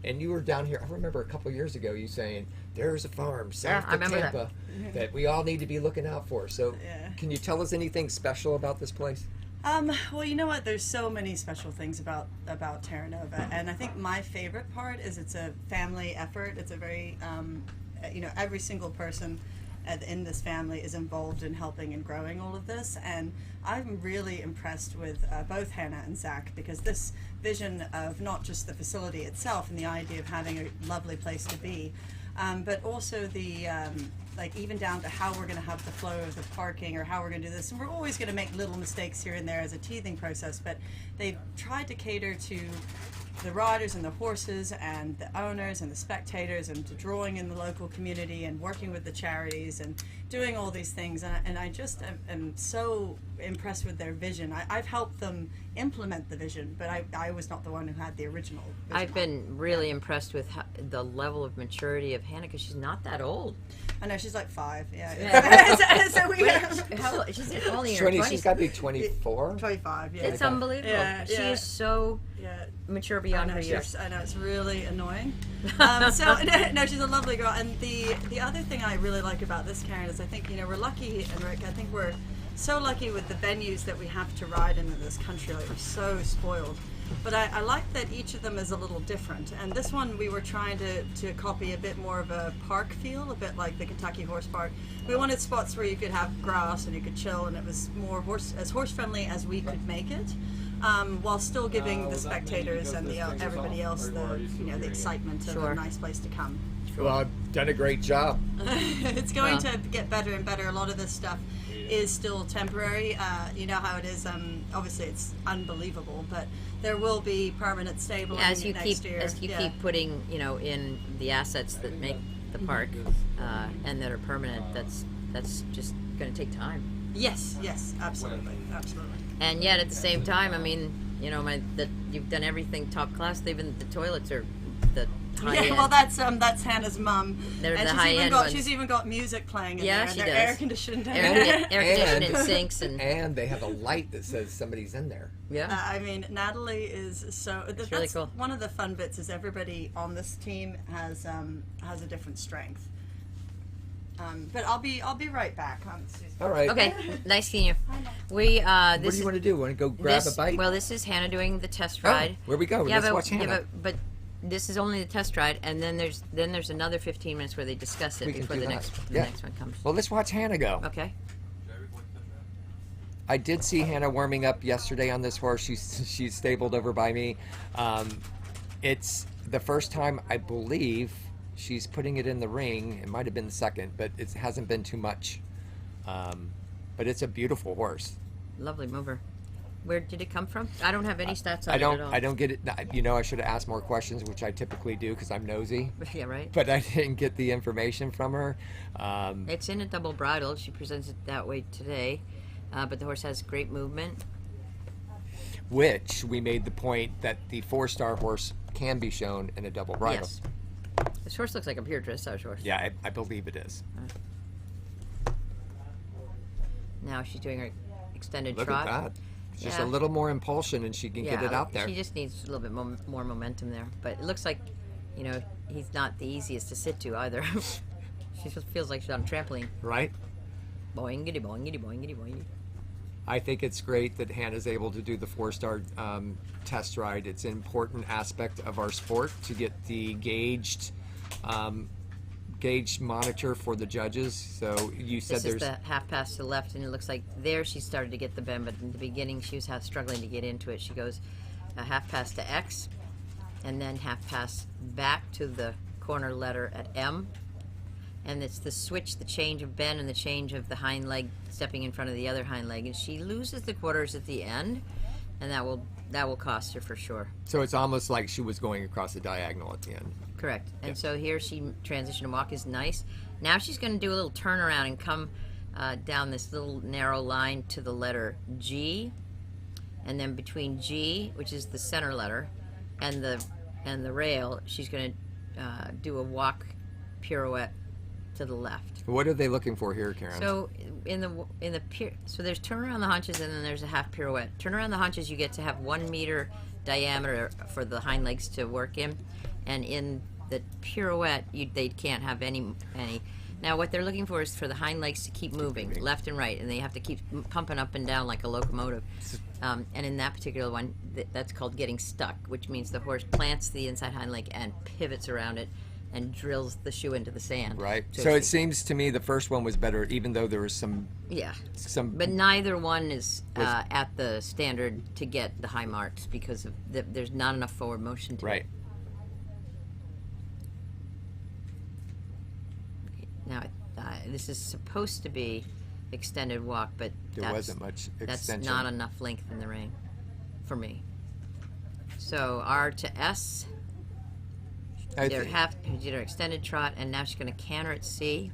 And you were down here, I remember a couple years ago you saying, there's a farm south I of remember Tampa that we all need to be looking out for. So can you tell us anything special about this place? Well, you know what? There's so many special things about Terra Nova, and I think my favorite part is it's a family effort. It's a very, every single person in this family is involved in helping and growing all of this, and I'm really impressed with both Hannah and Zach, because this vision of not just the facility itself and the idea of having a lovely place to be, but also the even down to how we're going to have the flow of the parking, or how we're going to do this. And we're always going to make little mistakes here and there as a teething process, but they've tried to cater to the riders and the horses and the owners and the spectators, and to drawing in the local community and working with the charities and doing all these things. And I just am so impressed with their vision. I've helped them implement the vision, but I was not the one who had the original vision. I've been really impressed with the level of maturity of Hannah, because she's not that old. I know, she's like 5. Yeah. So she's only in her 20s. She's got to be 24. 25. Yeah. It's unbelievable. Yeah, she is so mature beyond her years. I know, it's really annoying. No, she's a lovely girl. And the other thing I really like about this, Karen, is I think, we're lucky, and Rick, I think we're so lucky with the venues that we have to ride in this country. Like, we're so spoiled. But I like that each of them is a little different. And this one, we were trying to copy a bit more of a park feel, a bit like the Kentucky Horse Park. We wanted spots where you could have grass and you could chill, and it was more as horse friendly as we could make it, while still giving the spectators and everybody else the excitement of a nice place to come. Well, I've done a great job. It's going to get better and better. A lot of this stuff is still temporary. You know how it is. Obviously, it's unbelievable, but there will be permanent stabilizing next year. As you keep putting, in the assets that make the park and that are permanent. That's just going to take time. Yes, absolutely. And yet, at the same time, I mean, you've done everything top class. Even the toilets are the high end. Well, that's Hannah's mum. They're and the high end ones. She's even got music playing in there. Yeah, she and does. Air conditioned. Air conditioning sinks and they have a light that says somebody's in there. Yeah. I mean, Natalie is so. That's really cool. One of the fun bits is everybody on this team has a different strength. But I'll be right back. All right. Okay. Nice seeing you. What do you want to do? Want to go grab a bite? Well, this is Hannah doing the test ride. Oh, where we go? Let's watch Hannah. But this is only the test ride, and then there's another 15 minutes where they discuss it before the next one comes. Well, let's watch Hannah go. Okay. I did see Hannah warming up yesterday on this horse. She's stabled over by me. It's the first time, I believe, she's putting it in the ring. It might have been the second, but it hasn't been too much. But it's a beautiful horse. Lovely mover. Where did it come from? I don't have any stats on it at all. I don't get it. I should have asked more questions, which I typically do because I'm nosy. Yeah, right. But I didn't get the information from her. It's in a double bridle. She presents it that way today. But the horse has great movement. Which we made the point that the 4-star horse can be shown in a double bridle. Yes. This horse looks like a pure dressage horse. Yeah, I believe it is. Now she's doing her extended Look trot. at that. Just a little more impulsion and she can get it out there. She just needs a little bit more momentum there. But it looks like, he's not the easiest to sit to either. She just feels like she's on a trampoline. Right? Boingity, boingity, boingity, boingity. I think it's great that Hannah's able to do the 4-star test ride. It's an important aspect of our sport to get the gauged monitor for the judges. So you said this is the half pass to the left, and it looks like there she started to get the bend, but in the beginning she was struggling to get into it. She goes a half pass to X, and then half pass back to the corner letter at M, and it's the switch, the change of bend, and the change of the hind leg stepping in front of the other hind leg, and she loses the quarters at the end, and that will cost her for sure. So it's almost like she was going across the diagonal at the end. Correct. And so here she transition to walk is nice. Now she's going to do a little turnaround and come down this little narrow line to the letter G, and then between G, which is the center letter, and the rail, she's going to do a walk pirouette to the left. What are they looking for here, Karen? So so there's turn around the haunches, and then there's a half pirouette. Turn around the haunches, you get to have 1 meter diameter for the hind legs to work in, and in the pirouette they can't have any. Now what they're looking for is for the hind legs to keep moving left and right, and they have to keep pumping up and down like a locomotive. And in that particular one, that's called getting stuck, which means the horse plants the inside hind leg and pivots around it and drills the shoe into the sand. Right. So it seems to me the first one was better, even though there was some. But neither one is at the standard to get the high marks because of there's not enough forward motion to it. Now, this is supposed to be extended walk, but there wasn't much extension. That's not enough length in the rein for me. So R to S. She did her extended trot, and now she's going to canter at C.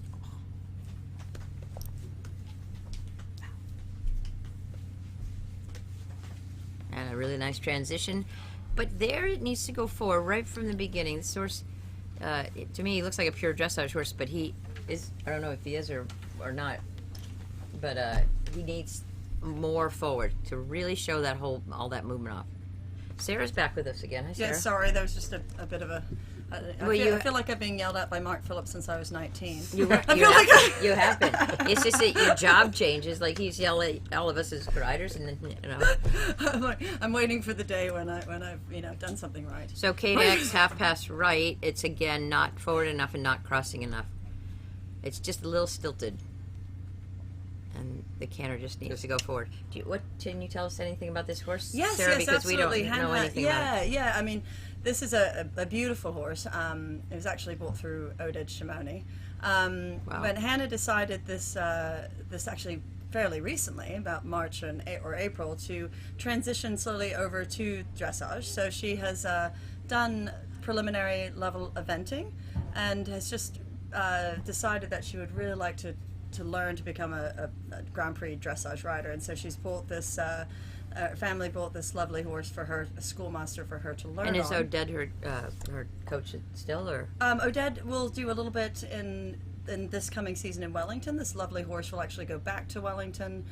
And a really nice transition. But there it needs to go forward right from the beginning. This horse, to me, he looks like a pure dressage horse, but he is, I don't know if he is or not, but he needs more forward to really show that all that movement off. Sarah's back with us again. Hi, Sarah. Yeah, sorry, that was just a bit of a... I feel like I've been yelled at by Mark Phillips since I was 19. You have been. It's just that your job changes. Like he's yelling at all of us as riders, and then I'm waiting for the day when I've done something right. So K to X, half pass right. It's again not forward enough and not crossing enough. It's just a little stilted, and the canter just needs to go forward. Can you tell us anything about this horse, Yes, Sarah? yes, because absolutely. we don't know anything about it. Yeah. I mean, this is a beautiful horse. It was actually bought through Oded Shimoni. When Hannah decided this actually fairly recently, about March or April, to transition slowly over to dressage. So she has done preliminary level eventing and has just decided that she would really like to learn to become a Grand Prix dressage rider. And so she's bought this... family bought this lovely horse for her, a schoolmaster for her to learn on. And is Oded her coach still, or? Oded will do a little bit in this coming season in Wellington. This lovely horse will actually go back to Wellington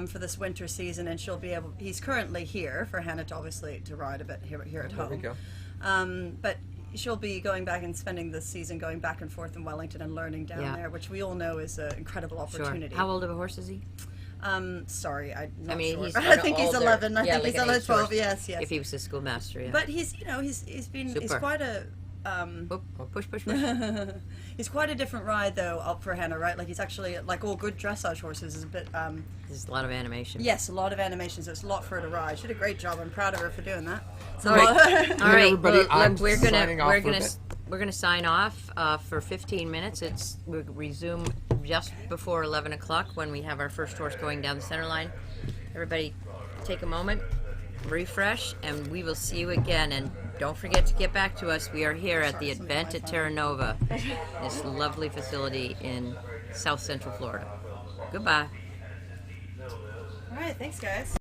for this winter season, and she'll be able. He's currently here for Hannah to ride a bit here at home. There we go. But she'll be going back and spending this season going back and forth in Wellington and learning down there, which we all know is an incredible opportunity. Sure. How old of a horse is he? Sorry, I'm not sure. I think he's 11. I think like he's 11, 12. Yes. If he was a schoolmaster, yeah. But he's quite a push. he's quite a different ride though up for Hannah, right? Like he's actually, like all good dressage horses, is a bit there's a lot of animation. Yes, a lot of animation, so it's a lot for her to ride. She did a great job. I'm proud of her for doing that. All right. Well, look, we're gonna sign off for 15 minutes. We'll resume just before 11 o'clock when we have our first horse going down the center line. Everybody take a moment, refresh, and we will see you again. And don't forget to get back to us. We are here at the Advent at Terra Nova, this lovely facility in South Central Florida. Goodbye. All right, thanks guys.